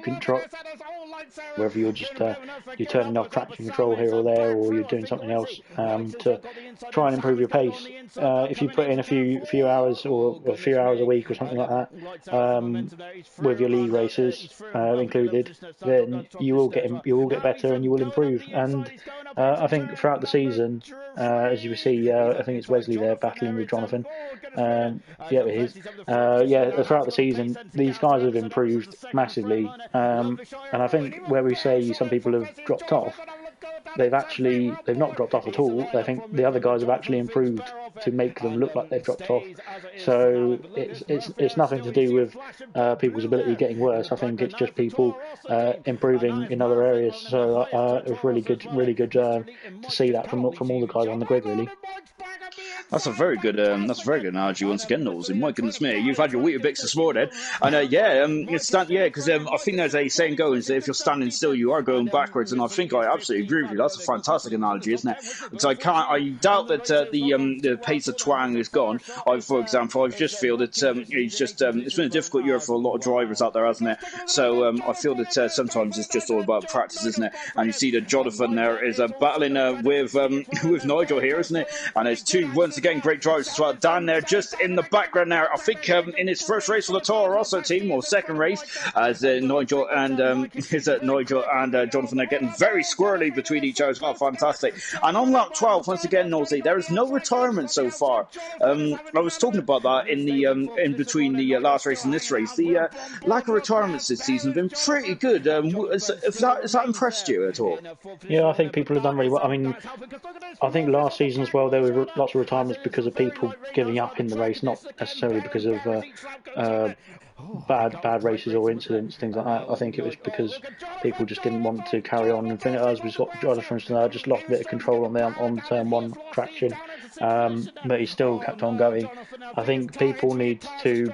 control, whether you're just you're turning off traction control here or there, or you're doing something else to try and improve your pace. If you put in a few hours or a few hours a week or something like that, with your league races included, then you will get better and you will improve. And I think throughout the season, as you can see, I think it's Wesley there battling with Jonathan. Yeah, it is. Throughout the season, these guys have improved massively, and I think where we say some people have dropped off, they've not dropped off at all. I think the other guys have actually improved to make them look like they've dropped off. So it's nothing to do with people's ability getting worse. I think it's just people improving in other areas. So it was really good to see that from all the guys on the grid, really. That's a very good analogy once again, Knowles. My goodness me, you've had your Weetabix this morning, and because I think there's a saying going, so if you're standing still, you are going backwards, and I think I absolutely agree with you. That's a fantastic analogy, isn't it? Because I doubt that the pace of twang is gone. For example, I just feel that it's been a difficult year for a lot of drivers out there, hasn't it? So I feel that sometimes it's just all about practice, isn't it? And you see that Jonathan there is battling with Nigel here, isn't it? And there's two once again great drivers as well. Dan there just in the background there. I think in his first race for the Toro Rosso team, or second race, as Nigel and Jonathan are getting very squirrely between each other as well. Fantastic. And on lap 12, once again, Nosey, there is no retirement so far. I was talking about that in the in between the last race and this race. The lack of retirements this season have been pretty good. Has that impressed you at all? Yeah, I think people have done really well. I mean, I think last season as well, there were lots of retirements because of people giving up in the race, not necessarily because of bad races or incidents, things like that. I think it was because people just didn't want to carry on. And as we've got Jonathan, for instance, just lost a bit of control on turn one traction, but he still kept on going. I think people need to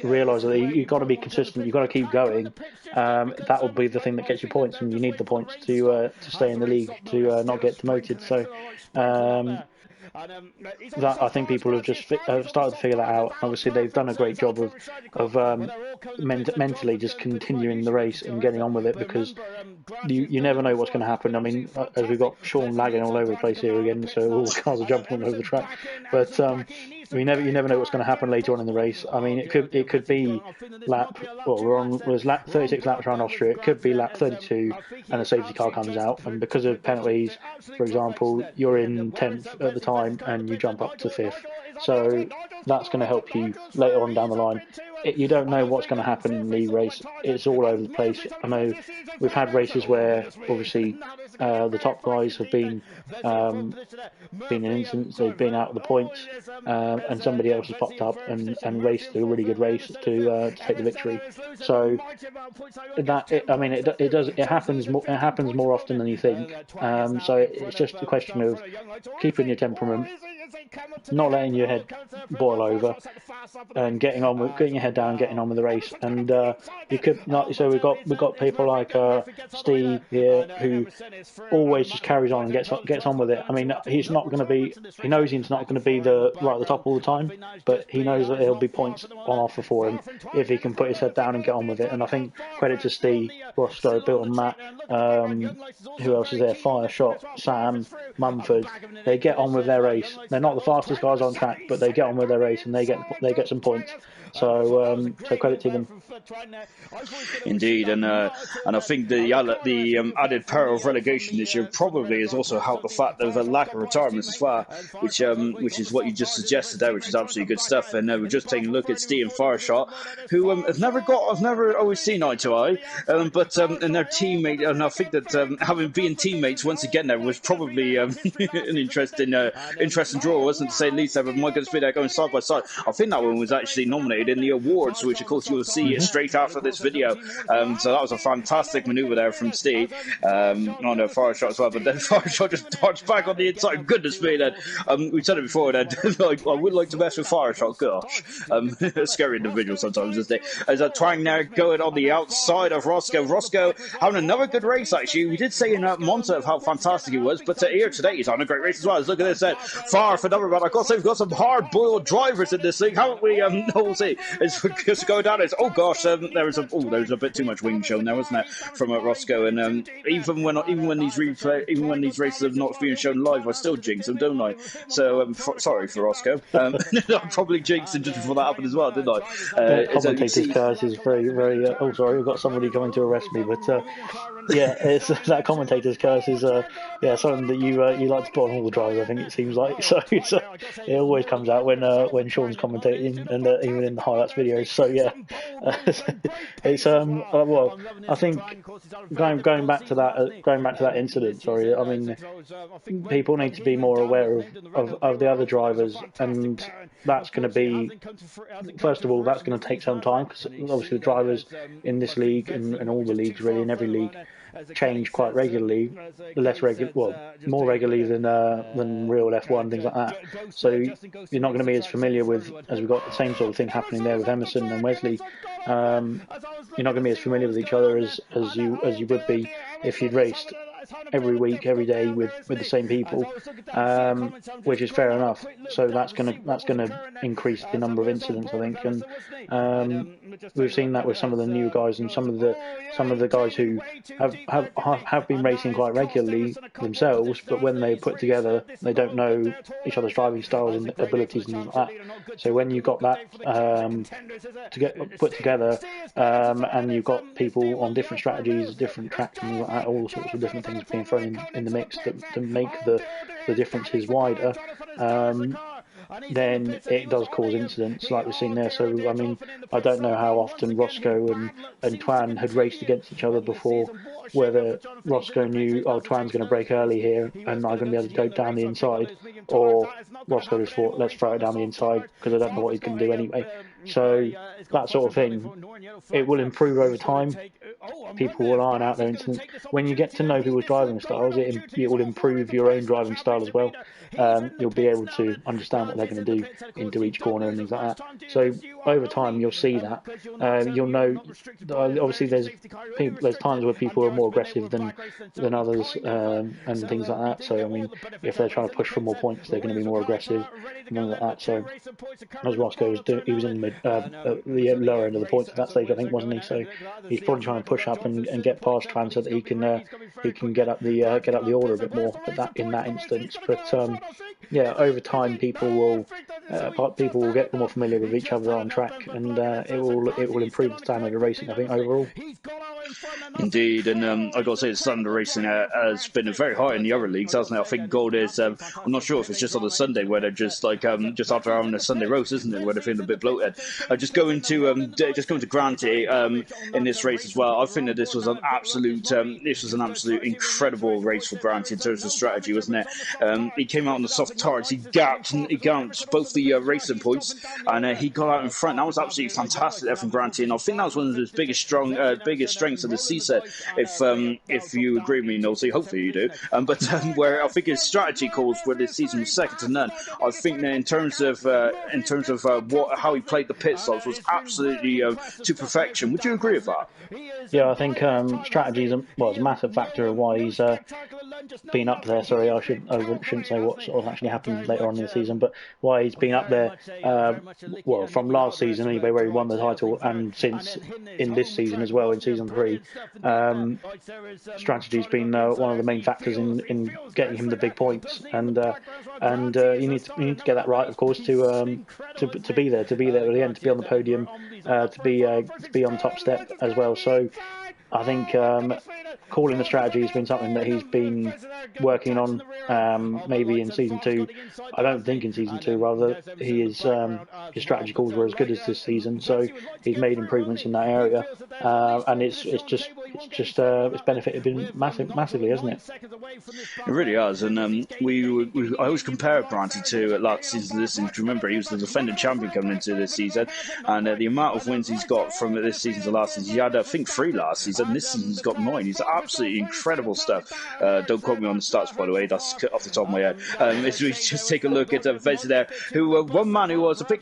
realise that you've got to be consistent. You've got to keep going. That will be the thing that gets you points, and you need the points to stay in the league, to not get demoted. So that I think people have just started to figure that out. Obviously, they've done a great job of mentally just continuing the race and getting on with it, because you never know what's going to happen. I mean, as we've got Sean lagging all over the place here again, so all the cars are jumping all over the track. But you never know what's going to happen later on in the race. I mean, it could be lap 36 laps around Austria. It could be lap 32 and a safety car comes out, and because of penalties, for example, you're in 10th at the time and you jump up to 5th. So that's going to help you later on down the line. You don't know what's going to happen in the league race. It's all over the place. I know we've had races where obviously the top guys have been in incidents, they've been out of the points, and somebody else has popped up and raced a really good race to take the victory. So it happens more often than you think. So it's just a question of keeping your temperament, not letting your head boil over, and getting your head down, getting on with the race. And you could not. So we've got people like Steve here who always just carries on and gets on with it. I mean, he's not going to be. He knows he's not going to be right at the top all the time, but he knows that there'll be points on offer for him if he can put his head down and get on with it. And I think credit to Steve, Roscoe, Bill, and Matt. Who else is there? Fireshot, Sam, Mumford. They get on with their race. They're not the fastest guys on track, but they get on with their race and they get some points. So credit to them. Indeed, and I think the added power of relegation this year probably has also helped the fact of a lack of retirements as well, which is what you just suggested there, which is absolutely good stuff. And we're just taking a look at Steve and Fireshot, who I've never always seen eye to eye, but and their teammate, and I think that having been teammates once again there was probably an interesting draw, wasn't it, to say the least. But my goodness, they're going side by side. I think that one was actually nominated displayed in the awards, which of course you'll see straight after this video. So that was a fantastic maneuver there from Steve on a fire shot as well. But then fire shot just darts back on the inside. Goodness me, then we said it before. Then like, I would like to mess with fire shot. Gosh, a scary individual sometimes, isn't it? As a Twang now going on the outside of Roscoe. Roscoe having another good race actually. We did say in Monza of how fantastic he was, but here today he's on a great race as well. Look at this, far for number one. Of course, we've got some hard-boiled drivers in this league, haven't we? We'll see. It's just going down. It's there's a bit too much wing shown there, wasn't there, from Roscoe? And even when these races have not been shown live, I still jinx them, don't I? So sorry for Roscoe. I probably jinxed him just before that happened as well, didn't I? Commentator's curse is very, very. Oh, sorry, we've got somebody coming to arrest me, but yeah, it's that commentator's curse is something that you like to put on all the drivers. I think it seems like so it always comes out when Sean's commentating and even in the highlights videos. So yeah, it's well, I think going back to that incident. Sorry, I mean people need to be more aware of the other drivers, and that's going to be, first of all, that's going to take some time because obviously the drivers in this league and all the leagues really, in every league, change quite regularly, more regularly than real F1, things like that. So you're not going to be as familiar with, as we've got the same sort of thing happening there with Emerson and Wesley. You're not going to be as familiar with each other as you would be if you'd raced every week, every day with the same people, which is fair enough. So that's gonna increase the number of incidents, I think, and we've seen that with some of the new guys and some of the guys who have been racing quite regularly themselves, but when they put together, they don't know each other's driving styles and abilities and things like that. So when you've got that to get put together, and you've got people on different strategies, different tracks, and like that, all sorts of different things being thrown in the mix to make the differences wider, then it does cause incidents like we've seen there. So I mean, I don't know how often Roscoe and Twan had raced against each other before, whether Roscoe knew, oh, Twan's going to break early here and I'm going to be able to go down the inside, or Roscoe just thought, let's throw it down the inside because I don't know what he's going to do anyway. So that sort of thing, it will improve over time. People will iron out their incidents. When you get to know people's driving styles, it will improve your own driving style as well. You'll be able to understand what they're going to do into each corner and things like that. So over time, you'll see that. You'll know. Obviously, there's times where people are more aggressive than others and things like that. So I mean, if they're trying to push for more points, they're going to be more aggressive and things like that. So as Roscoe was doing, he was in the lower end of the points at that stage, I think, wasn't he? So he's probably trying to push up and get past Tran so that he can get up the order a bit more in that instance. But yeah, over time people will get more familiar with each other on track, and it will improve the standard of racing, I think, overall. Indeed, and I got to say, the standard racing has been very high in the other leagues, hasn't it? I think gold is. I'm not sure if it's just on a Sunday where they're just like just after having a Sunday roast, isn't it? Where they're feeling a bit bloated. Just going to Granty in this race as well. I think that this was an absolute incredible race for Granty in terms of strategy, wasn't it? He came out on the soft tarts. He gapped both the racing points, and he got out in front. That was absolutely fantastic there from Granty, and I think that was one of his biggest strengths of the CSET. If you agree with me, Nosey, hopefully you do. But where I think his strategy calls for this season was second to none. I think that in terms of how he played the pit stops was absolutely to perfection. Would you agree with that? Yeah, I think strategy is a massive factor of why he's been up there. Sorry, I shouldn't say what sort of actually happened later on in the season, but why he's been up there. From last season anyway, where he won the title, and since in this season as well, in season 3, strategy's been one of the main factors in getting him the big points, and you need to get that right, of course, to be there at the end, to be on the podium, to be on top step as well. So I think calling the strategy has been something that he's been working on. Maybe in season 2, I don't think in season 2. Rather, his strategy calls were as good as this season, so he's made improvements in that area, and it's benefited him massively, hasn't it? It really has, and I always compare Granty to last season to this season. Remember, he was the defending champion coming into this season, and the amount of wins he's got from this season to last season, he had I think 3 last season. This season he's got 9. He's absolutely incredible stuff. Don't quote me on the stats, by the way. That's off the top of my head. If we just take a look at Vezi there, who one man who was a bit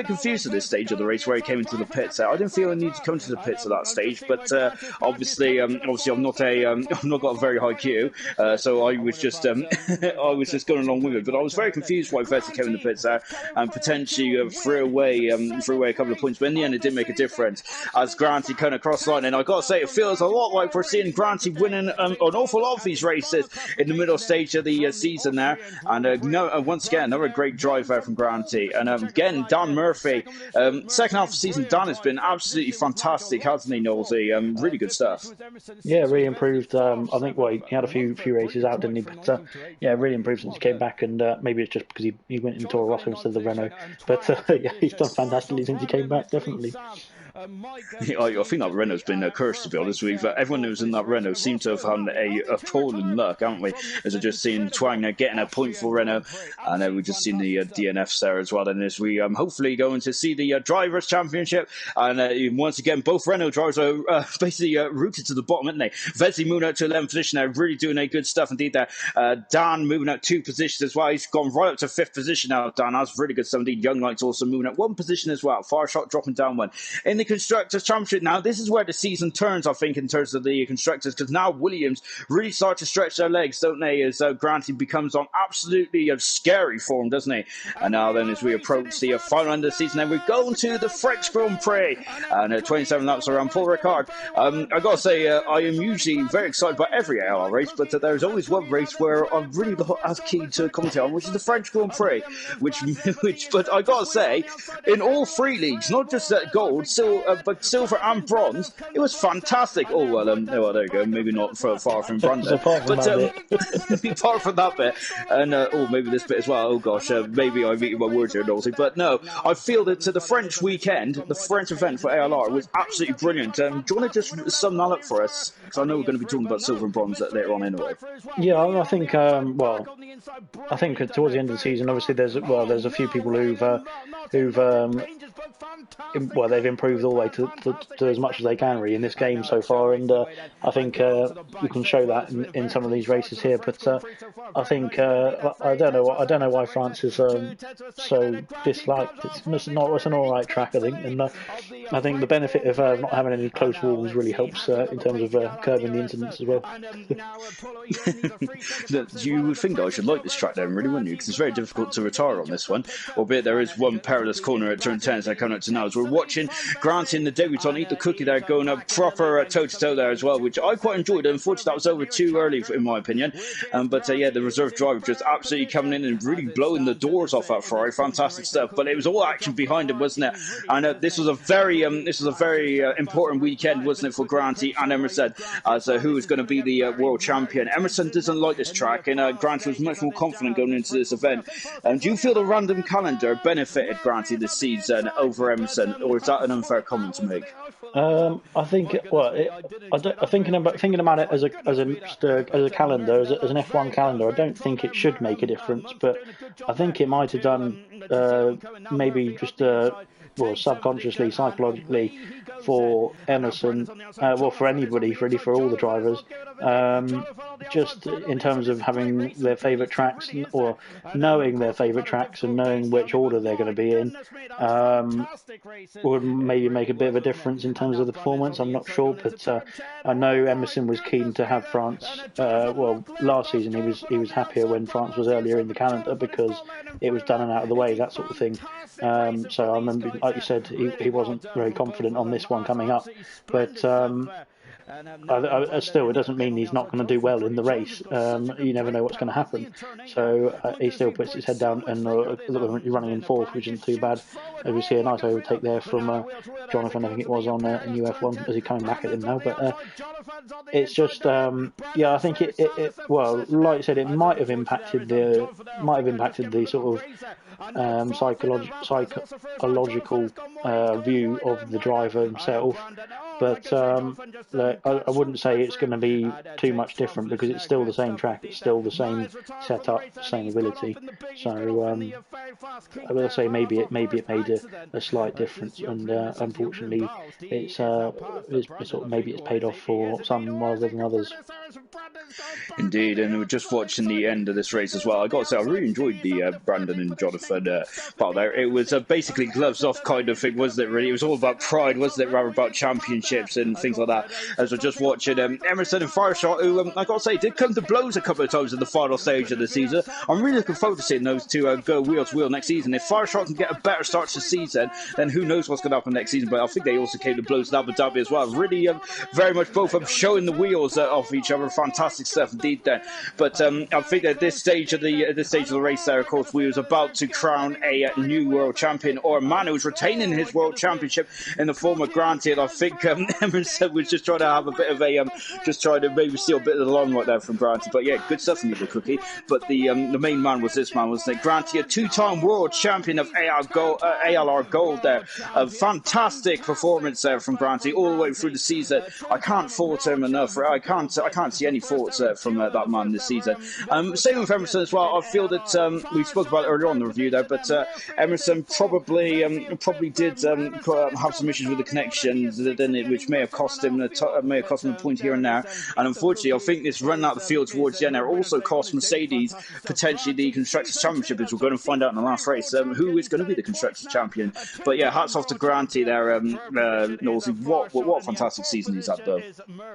confused at this stage of the race where he came into the pits. I didn't feel I needed to come to the pits at that stage, but obviously I'm not I've not got a very high Q, so I was just I was just going along with it. But I was very confused why Vettel came in the pits there and potentially threw away a couple of points. But in the end, it didn't make a difference as Granty kind of crossed line. And I got to say, it feels a lot like we're seeing Granty winning an awful lot of these races in the middle stage of the season there. And once again, another great drive there from Granty. And again, Dan Murphy, second half of the season, Dan has been absolutely fantastic, hasn't he, Nosey? Really good stuff. Yeah, really improved. I think he had a few races out, didn't he? But yeah, really improved since he came back, and maybe it's just because he went into Toro Rosso instead of the Renault. But yeah, he's done fantastically since he came back, definitely. I think that Renault's been a curse, to be honest with you. Everyone who's in that Renault seems to have had a appalling luck, haven't we? As we've just seen Twang now getting a point for Renault, and then we've just seen the DNFs there as well. And as we hopefully going to see the Drivers' Championship, and once again, both Renault drivers are basically rooted to the bottom, aren't they? Vezi moving out to 11th position there, really doing a good stuff indeed there. Dan moving out 2 positions as well. He's gone right up to 5th position now, Dan. That's really good stuff indeed. Young Light's also moving out 1 position as well. Far Shot dropping down 1. In the Constructors' Championship now, this is where the season turns, I think, in terms of the Constructors, because now Williams really start to stretch their legs, don't they, as Granty becomes on absolutely scary form, doesn't he? And now then, as we approach the final end of the season, then we're going to the French Grand Prix, and 27 laps around Paul Ricard. I got to say, I am usually very excited about every ALR race, but there's always one race where I'm really not as keen to commentate on, which is the French Grand Prix, but I got to say, in all 3 leagues, not just gold, but silver and bronze, it was fantastic. Oh well, there you go. Maybe not far from Brandon, but apart from that bit, and maybe this bit as well. Oh gosh, maybe I'm eating my words here, Nosey. But no, I feel that the French weekend, the French event for ALR was absolutely brilliant. Do you want to just sum that up for us? Because I know we're going to be talking about silver and bronze later on anyway. Yeah, I think I think towards the end of the season, obviously there's a few people who've they've improved all the way to as much as they can really in this game so far, and I think you can show that in some of these races here. But I think I don't know why France is so disliked. It's an all right track, I think, and I think the benefit of not having any close walls really helps in terms of curbing the incidents as well. You would think I should like this track then, really, wouldn't you? Because it's very difficult to retire on this one, albeit there is one perilous corner at turn 10 as I come up to now. As we're watching Grant in the debutant eat the cookie there, going up proper toe-to-toe there as well, which I quite enjoyed. Unfortunately, that was over too early, in my opinion. But yeah, the reserve driver just absolutely coming in and really blowing the doors off that Ferrari. Fantastic stuff. But it was all action behind him, wasn't it? And this was a very important weekend, wasn't it, for Granty and Emerson, as who was going to be the world champion. Emerson doesn't like this track, and Granty was much more confident going into this event. Do you feel the random calendar benefited Granty this season over Emerson, or is that an unfair comment to make? I think thinking about it as a calendar, as an F1 calendar, I don't think it should make a difference, but I think it might have done maybe just subconsciously, psychologically, for Emerson, for anybody, really, for all the drivers, just in terms of having their favourite tracks, or knowing their favourite tracks and knowing which order they're going to be in, would maybe make a bit of a difference in terms of the performance. I'm not sure, but I know Emerson was keen to have France. Last season he was happier when France was earlier in the calendar because it was done and out of the way, that sort of thing. So I remember, like you said, he wasn't very confident on this one coming up, but Still, it doesn't mean he's not going to do well in the race. You never know what's going to happen. So he still puts his head down, and you're running in fourth, which isn't too bad. As we see a nice overtake there from Jonathan, I think it was on a new F1, as he's coming back at him now. But it's just, yeah, I think it well, like you said, it might have impacted the sort of psychological view of the driver himself. But I wouldn't say it's going to be too much different, because it's still the same track, it's still the same setup, same ability. So I will say maybe it made a slight difference, and unfortunately, it's sort of maybe it's paid off for some rather than others. Indeed, and we were just watching the end of this race as well. I got to say, I really enjoyed the Brandon and Jonathan part there. It was basically gloves off kind of thing, wasn't it? Really, it was all about pride, wasn't it? Rather about championships and things like that. As we're just watching Emerson and Fireshot, who I got to say did come to blows a couple of times in the final stage of the season. I'm really looking forward to seeing those two go wheel to wheel next season. If Fireshot can get a better start to the season, then who knows what's going to happen next season? But I think they also came to blows in Abu Dhabi as well. Really, very much both of them showing the wheels off each other. Fantastic stuff indeed there. But I think at this stage of the race there, of course, we was about to crown a new world champion, or a man who's retaining his world championship in the form of Granty. And I think Emerson was just trying to have a bit of a just trying to maybe steal a bit of the limelight there from Granty. But yeah, good stuff from you, the cookie. But the main man was this man, wasn't it? Granty, a two-time world champion of ALR Gold there. A fantastic performance there from Granty all the way through the season. I can't fault him enough. I can't see any faults from that man this season. Same with Emerson as well. I feel that we spoke about it earlier on in the review there, but Emerson probably did have some issues with the connections, which may have cost him a point here and there. And unfortunately, I think this run out the field towards the end there also cost Mercedes potentially the Constructors' Championship, as we're going to find out in the last race who is going to be the Constructors' Champion. But yeah, hats off to Granty there. Nosey, what a fantastic season he's had though.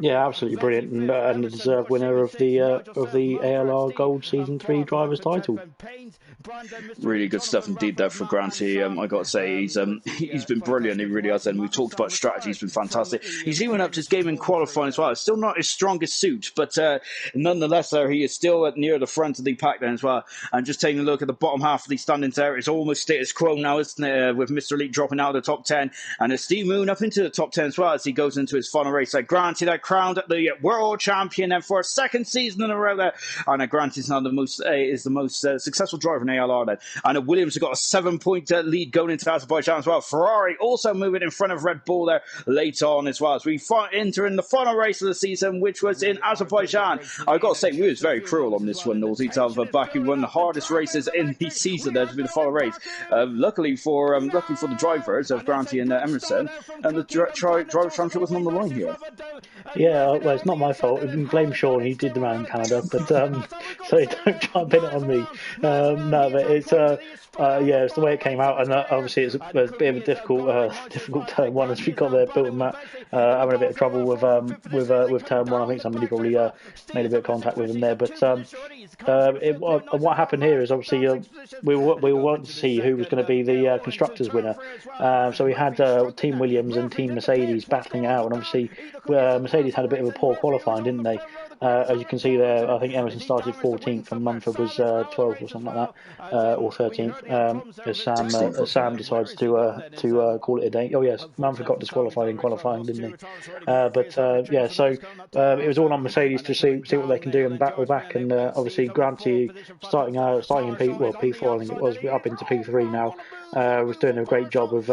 Yeah, absolutely brilliant, and a deserved winner of the ALR Gold Season 3 Drivers' title. Really good stuff indeed there for Granty. I got to say, he's been brilliant. He really has. And we talked about strategy. He's been fantastic. He's even up to his game in qualifying as well. It's still not his strongest suit, but nonetheless, he is still near the front of the pack then as well. And just taking a look at the bottom half of the standings there, it's almost status quo now, isn't it? With Mr. Elite dropping out of the top 10, and a Steve Moon up into the top 10 as well as he goes into his final race. Granty, that crowned the world champion, and for a second season in a row there. And Granty's now the most successful driver in ALR then. And Williams have got a 7-point lead going into Azerbaijan as well. Ferrari also moving in front of Red Bull there later on as well, as we enter in the final race of the season, which was in Azerbaijan. I've got to say, we was very cruel on this one, Nosey, to have Baku won the hardest races in the season there to be the final race. Luckily for the drivers of Granty and Emerson, and the driver championship wasn't on the line here. Yeah, well, it's not my fault. I can blame Sean. He did the round in Canada, but so don't try and pin it on me. No, but it's it's the way it came out, and obviously it's a bit of a difficult turn one, as we got there. Bill and Matt having a bit of trouble with turn one. I think somebody probably made a bit of contact with him there. But what happened here is obviously we wanted to see who was going to be the constructors winner. So we had Team Williams and Team Mercedes battling it out, and obviously Mercedes had a bit of a poor qualifying, didn't they? As you can see there, I think Emerson started 14th and Mumford was 12th or something like that, or 13th. As Sam decides to call it a day. Oh yes, Mumford got disqualified in qualifying, didn't he? So it was all on Mercedes to see what they can do and battle back. And obviously Granty starting in P4, I think it was, up into P3 now. Was doing a great job of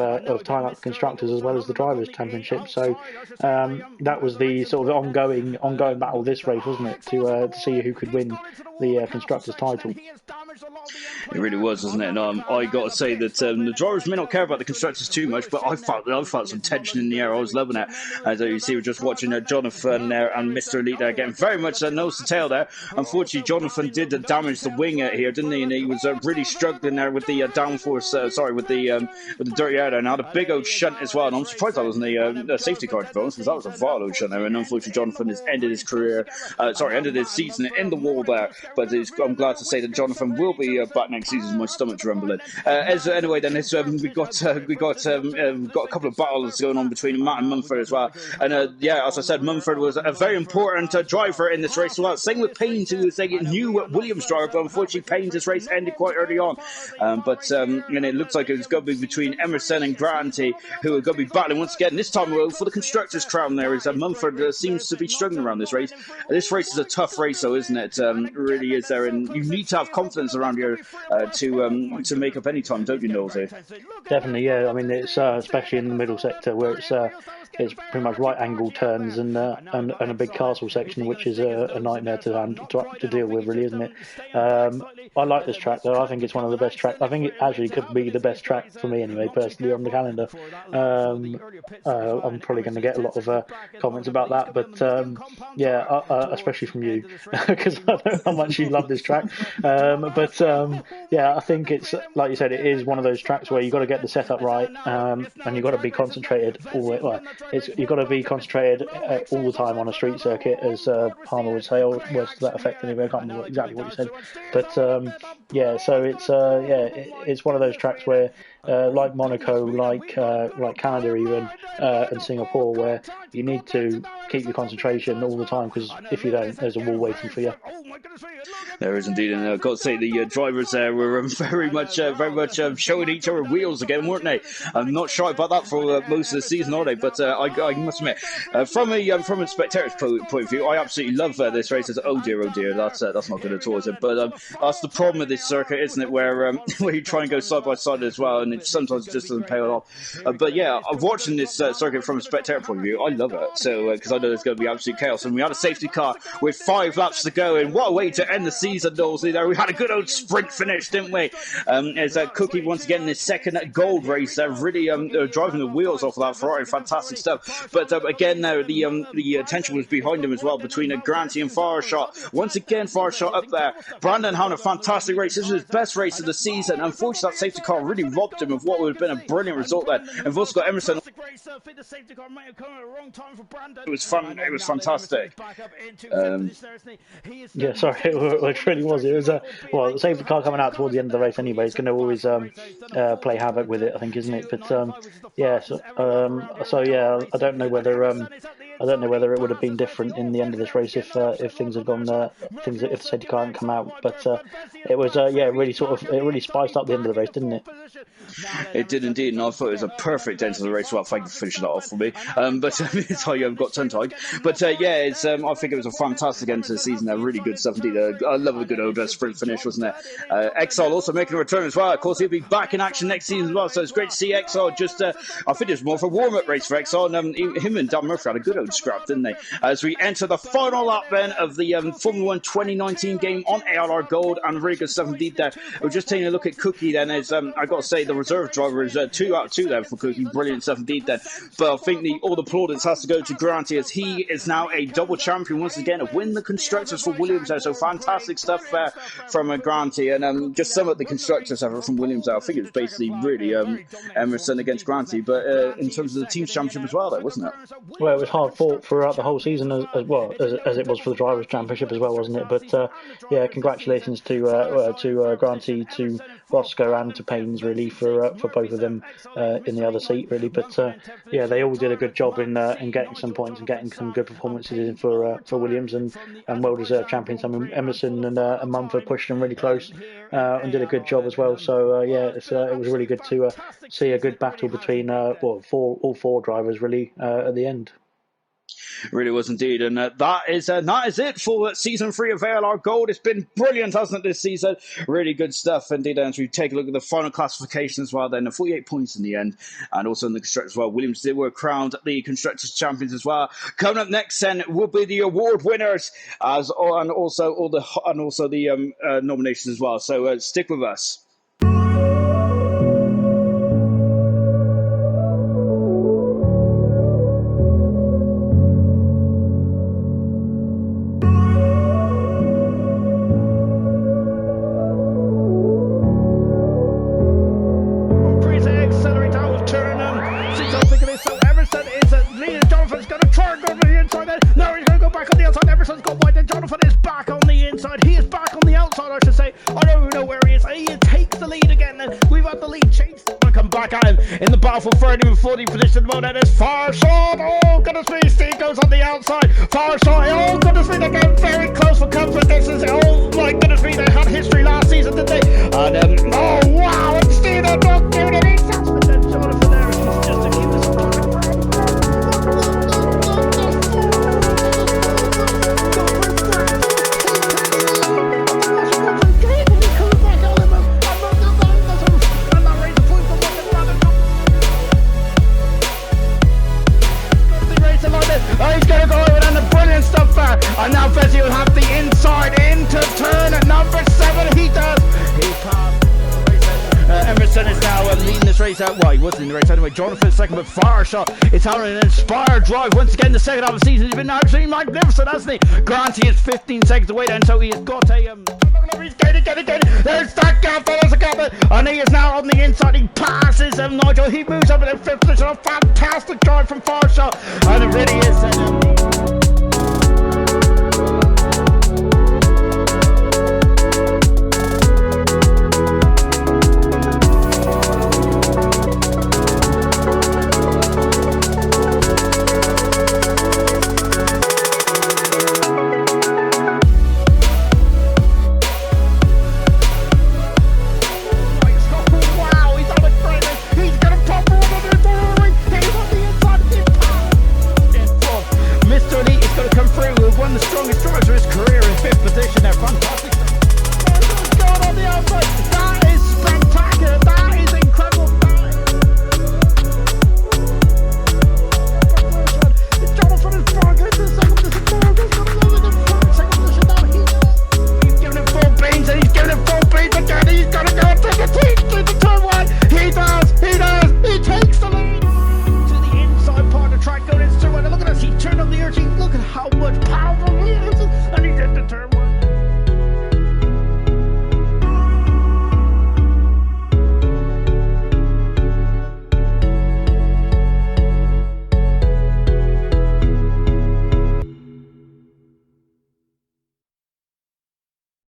tying up the constructors as well as the drivers' championship. So that was the sort of ongoing battle this race, wasn't it? To see who could win the constructors' title. It really was, wasn't it? And I got to say that the drivers may not care about the constructors too much, but I felt some tension in the air. I was loving it. As you see, we're just watching Jonathan there and Mr. Elite there getting very much nose to tail there. Unfortunately, Jonathan did damage the wing here, didn't he? And he was really struggling there with the downforce. With the dirty air there. And had a big old shunt as well. And I'm surprised that wasn't a safety car, to be honest, because that was a vile old shunt there. And unfortunately, Jonathan has ended his season in the wall there. But I'm glad to say that Jonathan will be back next season. My stomach's rumbling. Anyway, then we got a couple of battles going on between Matt and Mumford as well. And as I said, Mumford was a very important driver in this race as well. Same with Paynes, who was a new Williams driver, but unfortunately Paynes' race ended quite early on. And it looks like it was going to be between Emerson and Granty, who are going to be battling once again. This time for the constructors' crown. There is Mumford seems to be struggling around this race. This race is a tough race, though, isn't it? It really is there, and you need to have confidence around here to make up any time, don't you, Nosey? Definitely, yeah. I mean, it's especially in the middle sector where it's pretty much right angle turns and a big castle section, which is a nightmare to deal with, really, isn't it? I like this track, though. I think it's one of the best tracks. I think it actually could be the best track for me, anyway, personally, on the calendar. I'm probably going to get a lot of comments about that, but especially from you, because I know how much you love this track. I think it's, like you said, it is one of those tracks where you've got to get the setup right, and you've got to be concentrated you've got to be concentrated all the time on a street circuit, as Palmer would say, or words to that effect anyway. I can't remember exactly what you said, but it's one of those tracks where, like Monaco, like Canada even, and Singapore, where you need to keep your concentration all the time, because if you don't, there's a wall waiting for you. There is indeed, and I've got to say the drivers there were very much showing each other wheels again, weren't they? I'm not shy about that for most of the season, are they? But I must admit, from a spectator's point of view, I absolutely love this race. It's, oh dear, that's not good at all, is it? But that's the problem with this circuit, isn't it? Where you try and go side by side as well, and it sometimes just doesn't pay off. Watching this circuit from a spectator point of view, I love it. So because I know there's going to be absolute chaos, and we had a safety car with 5 laps to go, and what a way to end the season, Knowsley. There we had a good old sprint finish, didn't we? As Cookie once again in his second gold race, really driving the wheels off of that Ferrari, fantastic stuff. But again, now the attention was behind him as well, between Granty and Farshot. Once again, Farshot up there. Brandon having a fantastic race. This was his best race of the season. Unfortunately, that safety car really robbed him of what would have been a brilliant result there. And we've also got Emerson. It was fun. It was fantastic. It really was. It was the safety car coming out towards the end of the race anyway. It's going to always play havoc with it, I think, isn't it? But I don't know whether it would have been different in the end of this race if things had gone if the safety car hadn't come out. But it was it really spiced up the end of the race, didn't it? It did indeed, and I thought it was a perfect end to the race. Well, thank you for finishing that off for me. It's how you've got tongue-tied. But I think it was a fantastic end to the season. Really good stuff indeed. I love a good old sprint finish, wasn't it? Exile also making a return as well. Of course, he'll be back in action next season as well. So it's great to see Exile. Just I think it was more of a warm-up race for Exile, and him and Dan Murphy had a good old scrap, didn't they? As we enter the final lap then of the Formula 1 2019 game on ALR Gold, and really good stuff indeed there. We're just taking a look at Cookie then. As I got to say, the reserve driver is 2 out of 2 there for Cookie. Brilliant stuff indeed then. But I think all the plaudits has to go to Granty, as he is now a double champion once again, win the constructors for Williams there. So fantastic stuff there from Granty, and just some of the constructors from Williams there. I think it was basically really Emerson against Granty, but in terms of the team's championship as well there, wasn't it? Well, it was hard fought throughout the whole season as well as it was for the drivers' championship as well, wasn't it? But congratulations to Granty, to Roscoe, and to Paynes, really, for both of them in the other seat, really. But they all did a good job in getting some points and getting some good performances in for Williams, and well-deserved champions. I mean, Emerson and Mumford pushed them really close and did a good job as well. So it was really good to see a good battle between all four drivers, really, at the end. Really was indeed, and that is it for season 3 of ALR Gold. It's been brilliant, hasn't it, this season? Really good stuff indeed. And as we take a look at the final classification as well, then the 48 points in the end, and also in the constructors as well. Williams were crowned the constructors champions as well. Coming up next, then, will be the award winners and also the nominations as well. So stick with us. Jonathan is back on the inside. He is back on the outside, I should say. I don't even know where 14th position at the moment. There's far shot. Oh, goodness me. Steve goes on the outside. Far shot. Oh, goodness me. They're getting very close for comfort. This is, oh, my goodness me. They had history last season, didn't they? And, oh, wow. And Steve, they're not doing any adjustment. And Jonathan there is just to keep this and now Fezzi will have the inside into turn at number 7. He does. He passed. Emerson is now leading this race out. Well, he was in the race anyway. Jonathan second, but fire shot. It's having an inspired drive once again. The second half of the season has been absolutely magnificent, hasn't he? Granty is 15 seconds away then, so he has got a he's getting. There's that gap. There's a gap, and he is now on the inside. He passes Nigel. He moves up in the 5th position. A fantastic drive from far shot, and it really is.